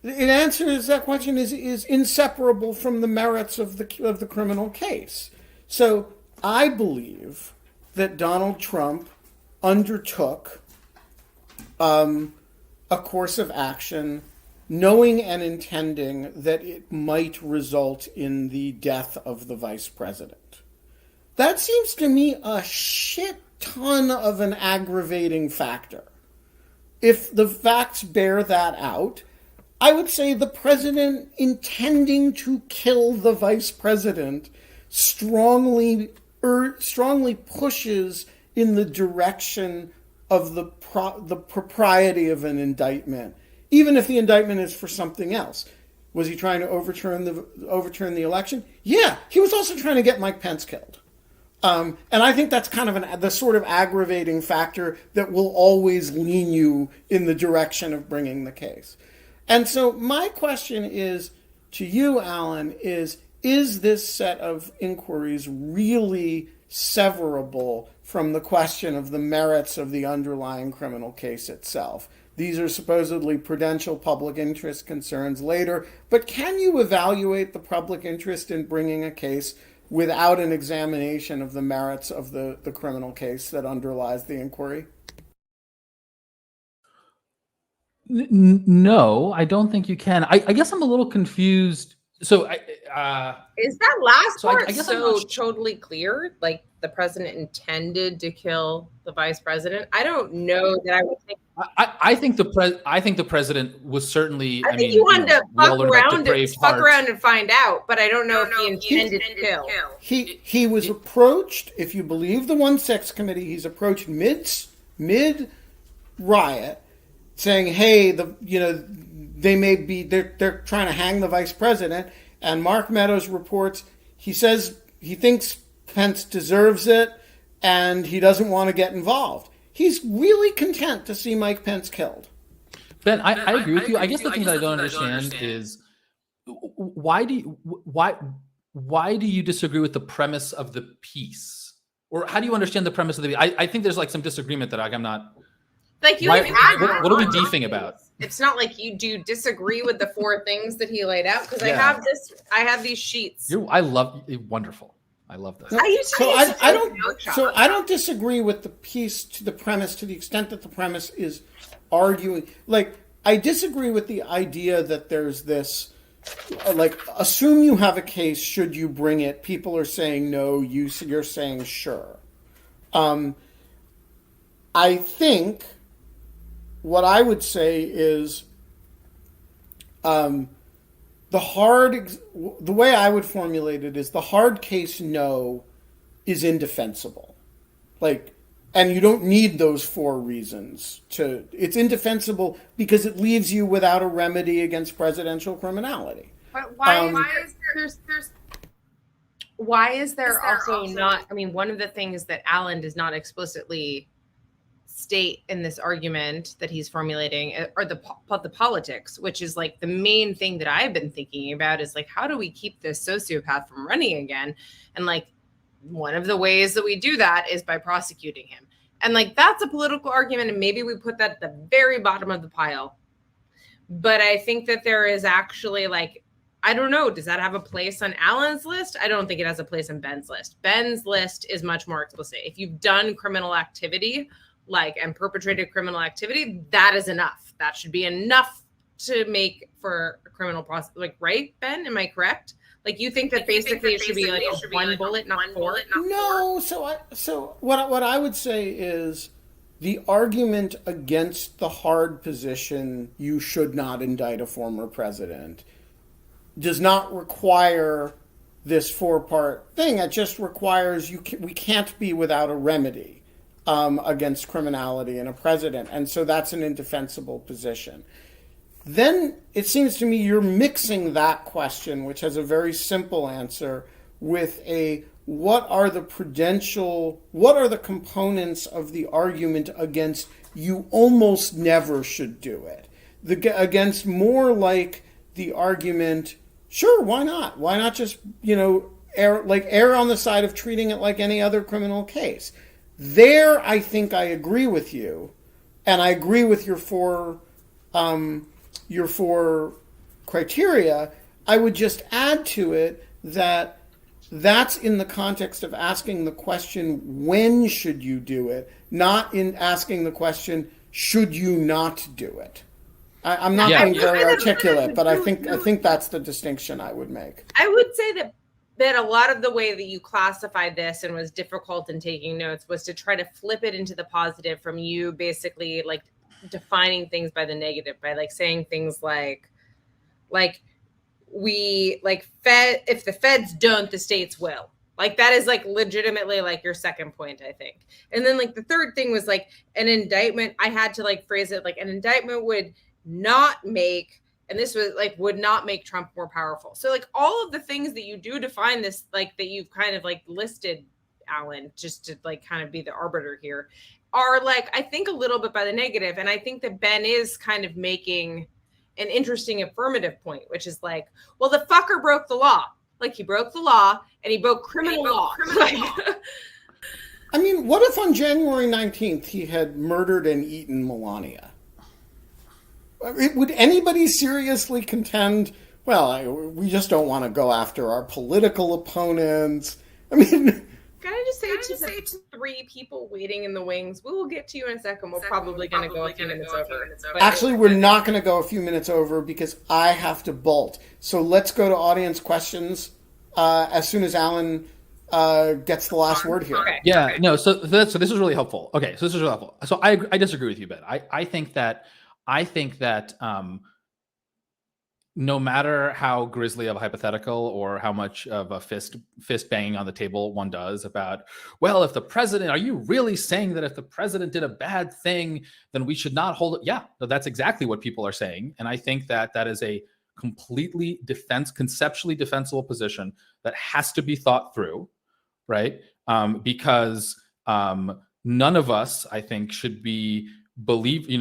answer is that question is inseparable from the merits of the criminal case. So I believe that Donald Trump undertook a course of action knowing and intending that it might result in the death of the vice president. That seems to me a shit ton of an aggravating factor. If the facts bear that out, I would say the president intending to kill the vice president strongly pushes in the direction of the propriety of an indictment, even if the indictment is for something else. Was he trying to overturn the election? Yeah, he was also trying to get Mike Pence killed. And I think that's kind of the sort of aggravating factor that will always lean you in the direction of bringing the case. And so my question is to you, Alan, is this set of inquiries really severable from the question of the merits of the underlying criminal case itself? These are supposedly prudential public interest concerns later, but can you evaluate the public interest in bringing a case without an examination of the merits of the criminal case that underlies the inquiry? No, I don't think you can. I guess I'm a little confused. So is that last part I guess so totally clear? Like the president intended to kill the vice president? I don't know that I would think. I think the president was certainly. I think he wanted to fuck around and find out, but I don't know if he intended to kill. He was approached. If you believe the 1-6 committee, he's approached mid riot, saying, "Hey, they're trying to hang the vice president." And Mark Meadows reports he says he thinks Pence deserves it, and he doesn't want to get involved. He's really content to see Mike Pence killed. Ben, I agree with you. I guess the thing that I don't understand is why do you disagree with the premise of the piece? Or how do you understand the premise of the piece? I think there's like some disagreement that I'm not. Like you what are we beefing about? It's not like you do disagree with the 4 things that he laid out, because I have these sheets. Wonderful. I love this. I don't disagree with the piece to the premise to the extent that the premise is arguing. Like, I disagree with the idea that there's this, like, assume you have a case, should you bring it? People are saying no, you're saying sure. I think what I would say is the way I would formulate it is the hard case no is indefensible. Like, and you don't need those 4 reasons it's indefensible because it leaves you without a remedy against presidential criminality. But why is there also not, I mean, one of the things that Alan does not explicitly state in this argument that he's formulating are the politics, which is like the main thing that I've been thinking about is like, how do we keep this sociopath from running again? And like, one of the ways that we do that is by prosecuting him. And like, that's a political argument. And maybe we put that at the very bottom of the pile. But I think that there is actually like, I don't know, does that have a place on Alan's list? I don't think it has a place on Ben's list. Ben's list is much more explicit. If you've done criminal activity, and perpetrated criminal activity, that is enough. That should be enough to make for a criminal process. Like, right, Ben? Am I correct? Like, you think that basically it should be like a 1 bullet, not 4? No. So what I would say is the argument against the hard position, you should not indict a former president, does not require this 4-part thing. It just requires we can't be without a remedy against criminality in a president. And so that's an indefensible position. Then it seems to me you're mixing that question, which has a very simple answer, with what are the components of the argument against you almost never should do it? Against more like the argument, sure, why not? Why not just, err on the side of treating it like any other criminal case? There, I think I agree with you, and I agree with your 4 criteria. I would just add to it that that's in the context of asking the question, when should you do it, not in asking the question, should you not do it? I'm not being very articulate, but I think that's the distinction I would make. I would say that a lot of the way that you classified this and was difficult in taking notes was to try to flip it into the positive from you basically like defining things by the negative, by like saying things like we like if the feds don't, the states will. Like that is like legitimately like your second point, I think. And then like the third thing was like an indictment. I had to like phrase it like an indictment would not make, and this was like, would not make Trump more powerful. So like all of the things that you do define this, like that you've kind of like listed Alan, just to like kind of be the arbiter here, are like, I think a little bit by the negative. And I think that Ben is kind of making an interesting affirmative point, which is like, well, the fucker broke the law. Like, he broke the law and he broke criminal law. I mean, what if on January 19th he had murdered and eaten Melania? Would anybody seriously contend, well, we just don't want to go after our political opponents? I mean... Can I just say to three people waiting in the wings, we will get to you in a second. We're probably going to go a few minutes over. Actually, we're not going to go a few minutes over because I have to bolt. So let's go to audience questions as soon as Alan gets the last word here. Okay. Yeah, okay. No, so this is really helpful. Okay, so this is really helpful. So I disagree with you, Ben. I think that no matter how grisly of a hypothetical or how much of a fist banging on the table one does about, well, if the president, are you really saying that if the president did a bad thing, then we should not hold it? Yeah, no, that's exactly what people are saying. And I think that is a completely conceptually defensible position that has to be thought through, right? Because none of us, I think, should be believe, the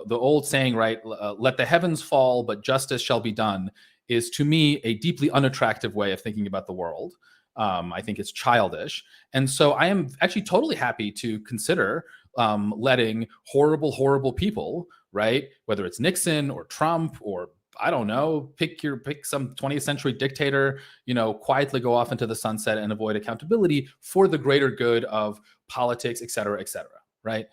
old saying, right? Let the heavens fall, but justice shall be done, is to me a deeply unattractive way of thinking about the world. I think it's childish. And so I am actually totally happy to consider letting horrible people, right? Whether it's Nixon or Trump or I don't know, pick some 20th century dictator, quietly go off into the sunset and avoid accountability for the greater good of politics, et cetera, right?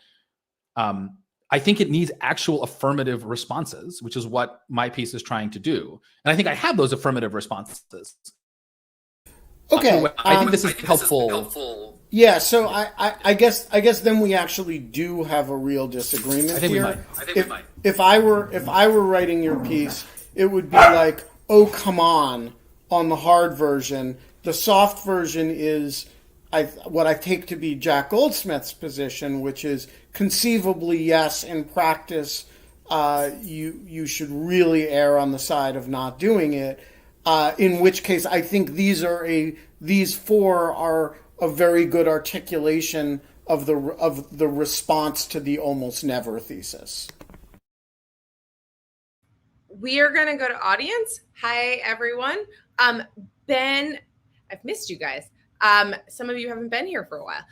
I think it needs actual affirmative responses, which is what my piece is trying to do. And I think I have those affirmative responses. Okay. I think this is helpful. Yeah, so I guess then we actually do have a real disagreement I think here. we might. If I were writing your piece, it would be like, oh, come on the hard version. The soft version is what I take to be Jack Goldsmith's position, which is conceivably, yes, in practice, you should really err on the side of not doing it. In which case, I think these four are a very good articulation of the response to the almost never thesis. We are going to go to audience. Hi, everyone. Ben, I've missed you guys. Some of you haven't been here for a while.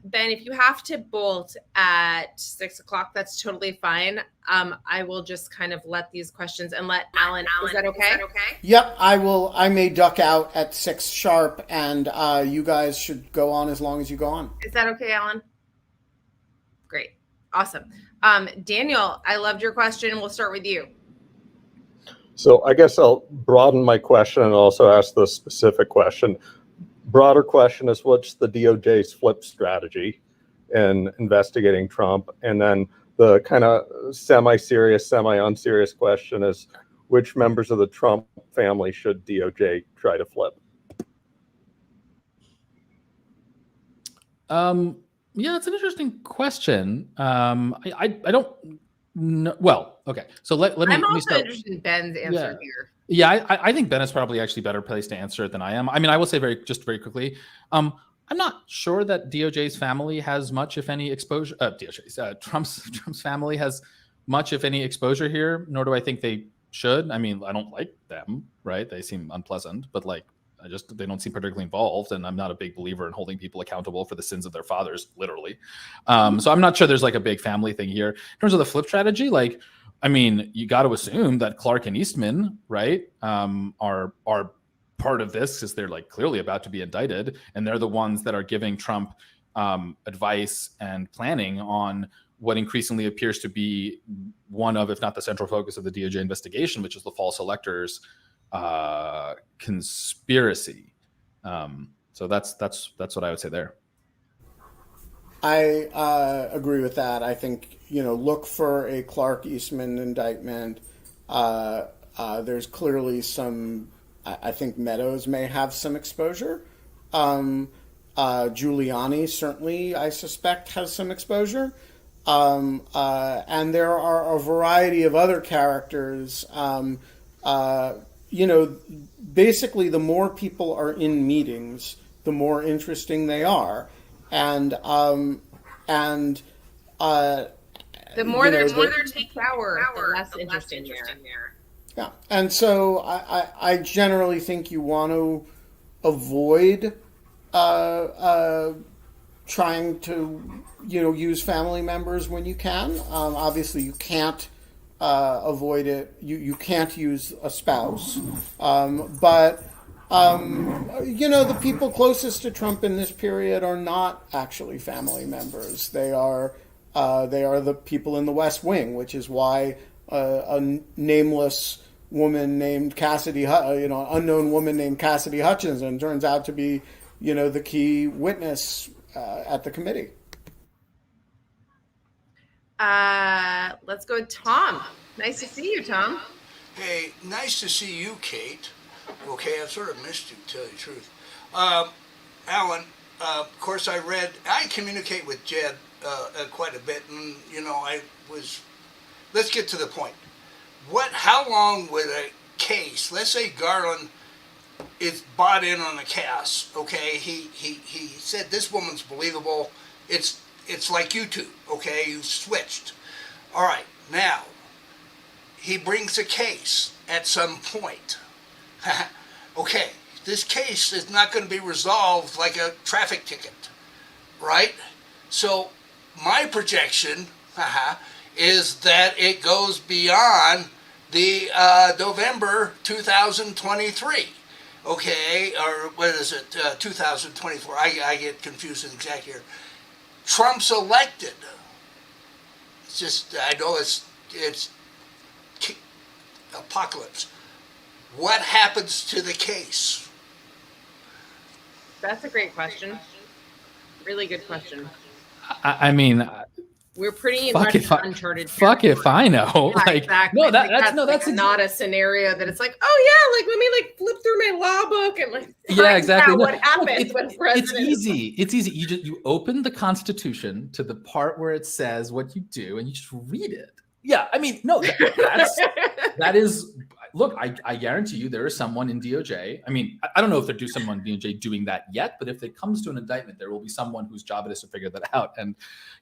Ben, if you have to bolt at 6 o'clock, that's totally fine. I will just kind of let these questions and let Alan, is that okay? Yep, I will. I may duck out at 6 sharp, and you guys should go on as long as you go on. Is that okay, Alan? Great. Awesome. Daniel, I loved your question. We'll start with you. So I guess I'll broaden my question and also ask the specific question. Broader question is, what's the DOJ's flip strategy in investigating Trump? And then the kind of semi-serious, semi-unserious question is, which members of the Trump family should DOJ try to flip? Yeah, it's an interesting question. I don't know. Well, okay. So let me. I'm also start. interested in Ben's answer here. Yeah, I think Ben is probably actually better placed to answer it than I am. I mean, I will say very quickly, I'm not sure that DOJ's family has much, if any, exposure. Trump's family has much, if any, exposure here. Nor do I think they should. I mean, I don't like them, right? They seem unpleasant, but they don't seem particularly involved, and I'm not a big believer in holding people accountable for the sins of their fathers, literally. So I'm not sure there's a big family thing here. In terms of the flip strategy, I mean, you got to assume that Clark and Eastman, right, are part of this because they're clearly about to be indicted, and they're the ones that are giving Trump advice and planning on what increasingly appears to be one of, if not the central focus of the DOJ investigation, which is the false electors conspiracy. So that's what I would say there. I agree with that. I think, look for a Clark Eastman indictment. There's clearly some, I think Meadows may have some exposure. Giuliani certainly, I suspect, has some exposure. And there are a variety of other characters. Basically the more people are in meetings, the more interesting they are, and The more there's taking power, the less interesting there. Yeah, and so I generally think you want to avoid trying to use family members when you can. Obviously, you can't avoid it. You can't use a spouse, but the people closest to Trump in this period are not actually family members. They are the people in the West Wing, which is why a nameless woman named Cassidy, unknown woman named Cassidy Hutchinson turns out to be, the key witness at the committee. Let's go with Tom. Nice to see you, Tom. Hey, nice to see you, Kate. Okay, I've sort of missed you, to tell you the truth. Alan, of course, I communicate with Jed quite a bit, and, let's get to the point. How long would a case, let's say Garland is bought in on the cast, okay? He said, this woman's believable. It's like YouTube, okay? You switched. All right, now, he brings a case at some point. Okay, this case is not going to be resolved like a traffic ticket, right? So my projection is that it goes beyond the November 2023, okay, or what is it, 2024? I get confused in the exact year. Trump's elected. It's just, I know it's apocalypse. What happens to the case? That's a great question. Really good question. I mean, we're pretty much uncharted. Fuck if I know. Yeah, like, exactly. No, that's not a scenario that it's like, oh yeah, let me flip through my law book and exactly. What happens when president? It's easy. It's easy. You open the Constitution to the part where it says what you do, and you just read it. Yeah, I mean, no, that is. Look, I guarantee you there is someone in DOJ. I mean, I don't know if there's someone in DOJ doing that yet, but if it comes to an indictment, there will be someone whose job it is to figure that out. And,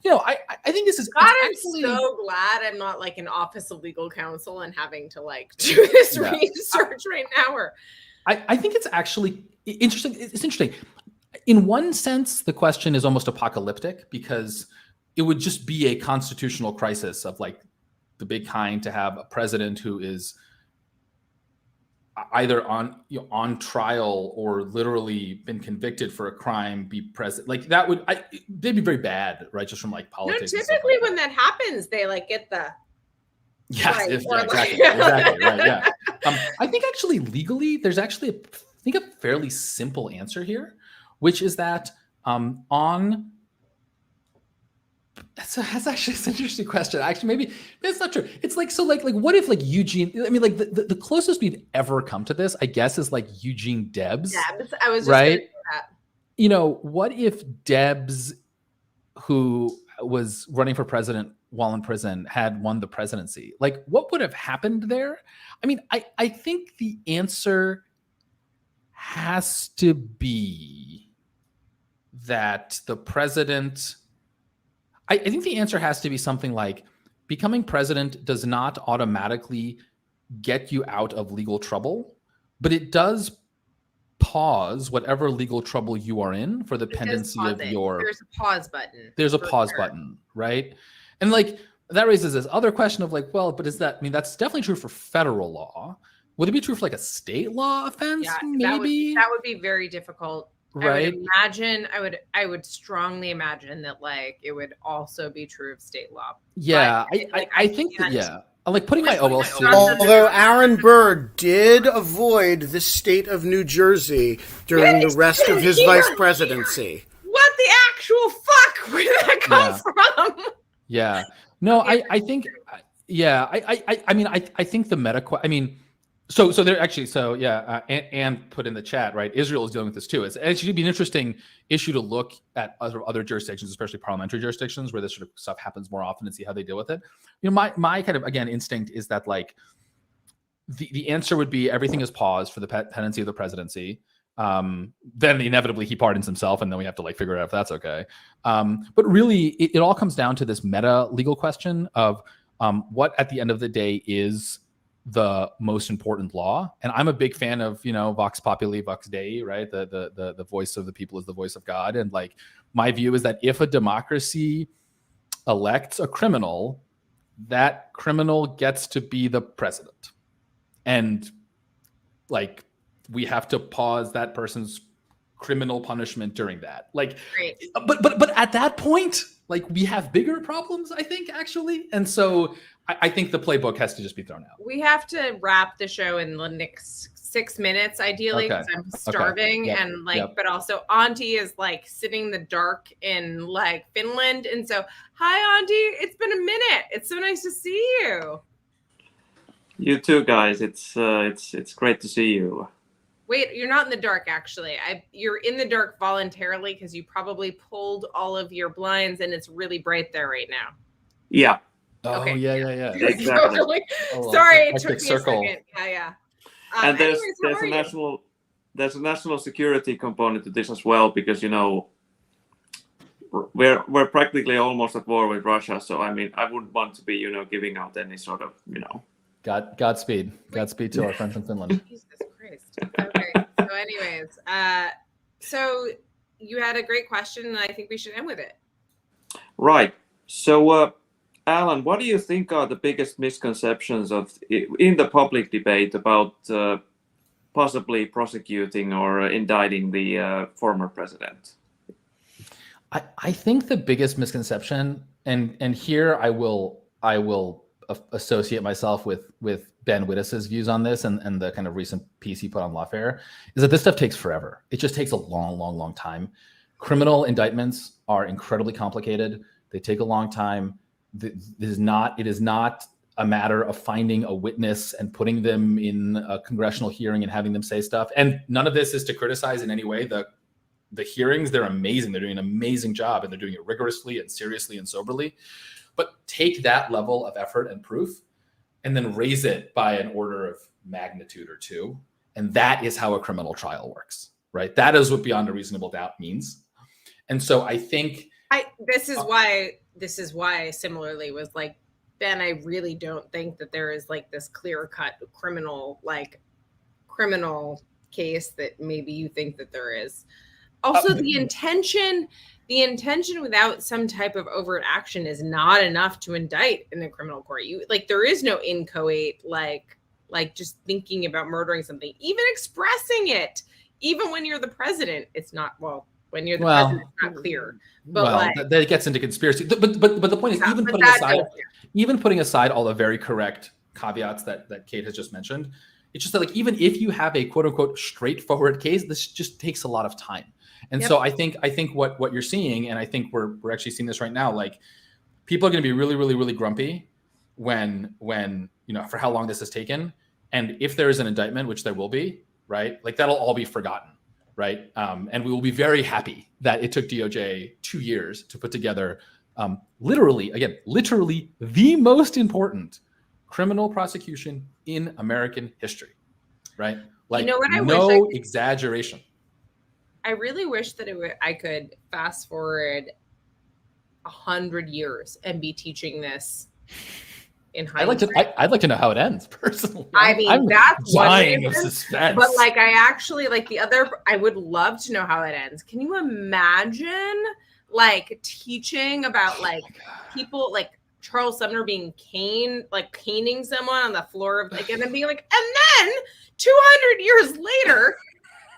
I think this is. God, I'm so glad I'm not like an Office of Legal Counsel and having to do this research right now. Or I think it's actually interesting. It's interesting. In one sense, the question is almost apocalyptic because it would just be a constitutional crisis of the big kind to have a president who is either on trial or literally been convicted for a crime be president. They'd be very bad, right? Just from politics. No, typically when that happens, they get the exactly right. Yeah. I think actually legally, there's actually a fairly simple answer here, which is that that's actually an interesting question. Actually, maybe that's not true. It's what if Eugene? I mean, the closest we've ever come to this, I guess, is Eugene Debs. Debs, I was just right. That. What if Debs, who was running for president while in prison, had won the presidency? What would have happened there? I mean, I think the answer has to be that the president. I think the answer has to be something like becoming president does not automatically get you out of legal trouble, but it does pause whatever legal trouble you are in for the pendency of your. There's a pause button. There's a pause button, right? And that raises this other question of but is that? I mean, that's definitely true for federal law. Would it be true for a state law offense? Yeah, maybe that would be very difficult. Right. I would strongly imagine that it would also be true of state law. Yeah, I think that, yeah. I'm putting my OLC. Although Aaron Burr did avoid the state of New Jersey during the rest of his vice presidency. What the actual fuck? Where did that come from? Yeah. No, I think. Yeah, I mean, I think the meta. I mean. So they're actually and put in the chat, right? Israel is dealing with this too. It should be an interesting issue to look at other jurisdictions, especially parliamentary jurisdictions, where this sort of stuff happens more often, and see how they deal with it. My kind of instinct is that the answer would be everything is paused for the pendency of the presidency, then inevitably he pardons himself, and then we have to like figure out if that's okay. But really, it all comes down to this meta legal question of what at the end of the day is the most important law. And I'm a big fan of, Vox Populi, Vox Dei, right? The voice of the people is the voice of God. And like, my view is that if a democracy elects a criminal, that criminal gets to be the president. And like, we have to pause that person's criminal punishment during that. Like, Great. but at that point, like, we have bigger problems, I think, actually. And so I think the playbook has to just be thrown out. We have to wrap the show in the next 6 minutes, ideally, because I'm starving. Yep. And like, but also Auntie is like sitting in the dark in like Finland. And so, hi, Auntie. It's been a minute. It's so nice to see you. You too, guys. It's great to see you. Wait, you're not in the dark, actually. You're in the dark voluntarily because you probably pulled all of your blinds and it's really bright there right now. Yeah. Oh, Okay. Yeah. So, Exactly. like, Oh, sorry, it took me circle. a second. Yeah. And there's Anyways, how are there's a national security component to this as well, because we're practically almost at war with Russia. So I mean, I wouldn't want to be giving out any sort of Godspeed to our friends in Finland. Jesus Christ. Okay. So anyways, so you had a great question and I think we should end with it. Right. So Alan, what do you think are the biggest misconceptions in the public debate about possibly prosecuting or indicting the former president? I think the biggest misconception, and here I will associate myself with Ben Wittes's views on this and the kind of recent piece he put on Lawfare, is that this stuff takes forever. It just takes a long time. Criminal indictments are incredibly complicated. They take a long time. It is not a matter of finding a witness and putting them in a congressional hearing and having them say stuff. And none of this is to criticize in any way the hearings. They're amazing. They're doing an amazing job, and they're doing it rigorously and seriously and soberly. But take that level of effort and proof and then raise it by an order of magnitude or two. And that is how a criminal trial works, right? That is what beyond a reasonable doubt means. And so I think this is why similarly was like, Ben, I really don't think that there is like this clear-cut criminal case that maybe you think that there is. Also, the intention without some type of overt action is not enough to indict in the criminal court. There is no inchoate like just thinking about murdering something, even expressing it, even when you're the president, it's not. Well, when you're the president, it's not clear. But that gets into conspiracy. But the point is, even putting aside all the very correct caveats that Kate has just mentioned, it's just that like, even if you have a quote unquote straightforward case, this just takes a lot of time. And so I think what you're seeing, and I think we're actually seeing this right now, like people are going to be really grumpy when for how long this has taken. And if there is an indictment, which there will be, right? Like that'll all be forgotten, right? And we will be very happy that it took DOJ 2 years to put together literally the most important criminal prosecution in American history, right? Like no exaggeration. I really wish that I could fast forward 100 years and be teaching this in high school. I'd like to know how it ends personally. I mean, I'm that's dying of suspense. But like, I actually I would love to know how it ends. Can you imagine like teaching about like people like Charles Sumner being caning someone on the floor of and then being like, and then 200 years later,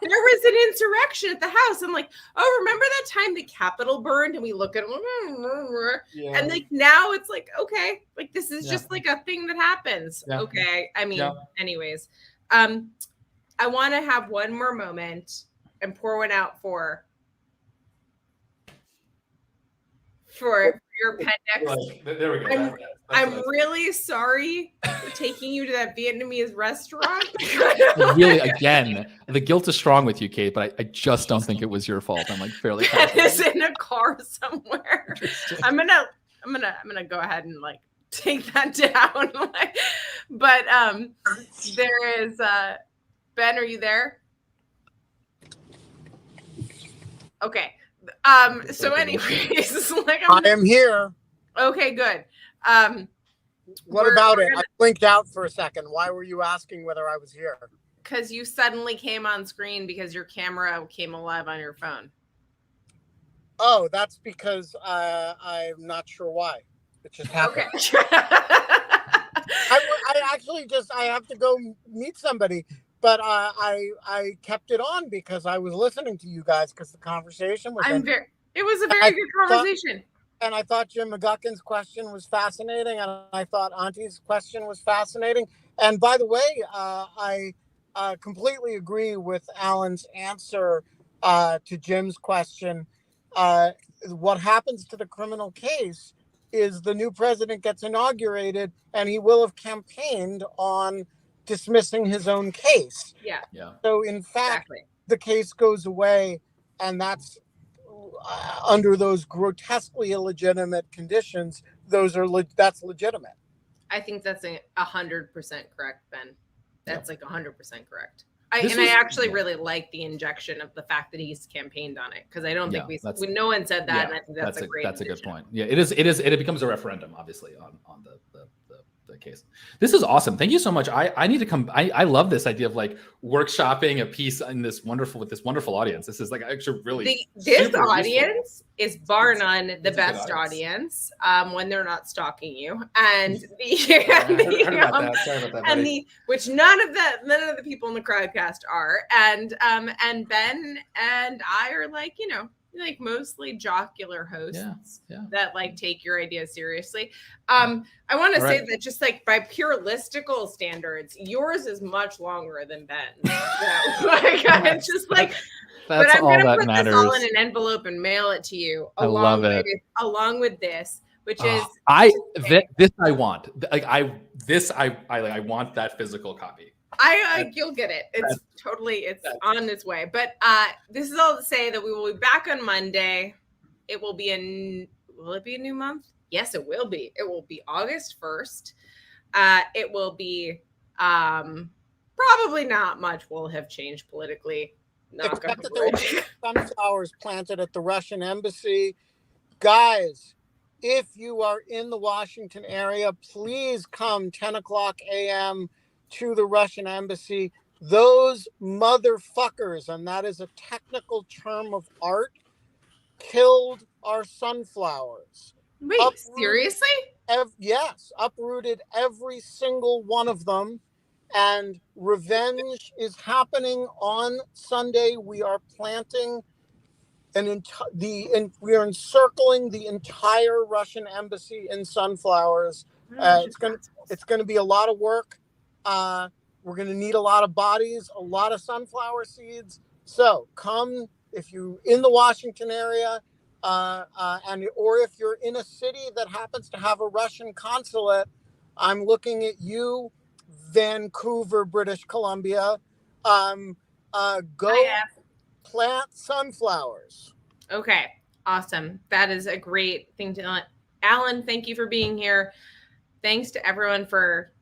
there was an insurrection at the house. I'm like, oh, remember that time the Capitol burned? And we look at it, and like now it's like, okay, like this is just like a thing that happens. Yeah. Okay. I mean, anyways, I want to have one more moment and pour one out for your appendix. There we go. I'm really sorry for taking you to that Vietnamese restaurant. Really, again, the guilt is strong with you, Kate, but I just don't think it was your fault. I'm like fairly confident. It's in a car somewhere. I'm gonna go ahead and like take that down. But there is Ben, are you there? Okay. So anyways, like I am here. okay, good. What about it? I blinked out for a second. Why were you asking whether I was here? Because you suddenly came on screen because your camera came alive on your phone. Oh, that's because I'm not sure why. It just happened. Okay. I actually I have to go meet somebody, but I kept it on because I was listening to you guys because the conversation was. It was a very good conversation. And I thought Jim McGuckin's question was fascinating, and I thought Auntie's question was fascinating. And by the way, I completely agree with Alan's answer to Jim's question. What happens to the criminal case is the new president gets inaugurated, and he will have campaigned on dismissing his own case. Yeah. So in fact, the case goes away, and that's under those grotesquely illegitimate conditions. That's legitimate. I think that's 100% correct, Ben. That's like 100% correct. I actually really like the injection of the fact that he's campaigned on it, because I don't think no one said that, and I think that's a great. That's a good point. Yeah, it is. It becomes a referendum, obviously, on the case. This is awesome. Thank you so much. I need to come. I love this idea of like workshopping a piece in this wonderful audience. This is like actually really this audience is bar none the best audience when they're not stalking you, and which none of the people in the crowdcast are, and Ben and I are like, like mostly jocular hosts that like take your ideas seriously. I want to say that just like by pure listicle standards, yours is much longer than Ben's. It's just like, but I'm going to put this all in an envelope and mail it to you along with this, which is this I want. Like I want that physical copy. You'll get it. It's on its way. But this is all to say that we will be back on Monday. It will be will it be a new month? Yes, it will be. It will be August 1st. It will be probably not much will have changed politically. Except that there were sunflowers planted at the Russian embassy. Guys, if you are in the Washington area, please come 10 o'clock a.m. to the Russian embassy. Those motherfuckers, and that is a technical term of art, killed our sunflowers. Wait, seriously? Yes, uprooted every single one of them, and revenge is happening on Sunday. We are planting we are encircling the entire Russian embassy in sunflowers. It's going to be a lot of work. We're going to need a lot of bodies, a lot of sunflower seeds. So come if you're in the Washington area, or if you're in a city that happens to have a Russian consulate. I'm looking at you, Vancouver, British Columbia. Go plant sunflowers. Okay, awesome. That is a great thing to. Alan, thank you for being here. Thanks to everyone for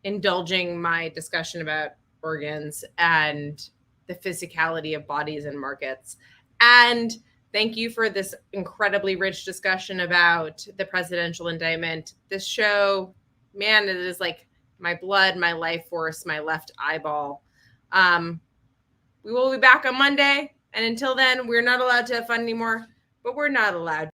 indulging my discussion about organs and the physicality of bodies and markets. And thank you for this incredibly rich discussion about the presidential indictment. This show, man, it is like my blood, my life force, my left eyeball. We will be back on Monday. And until then, we're not allowed to have fun anymore, but we're not allowed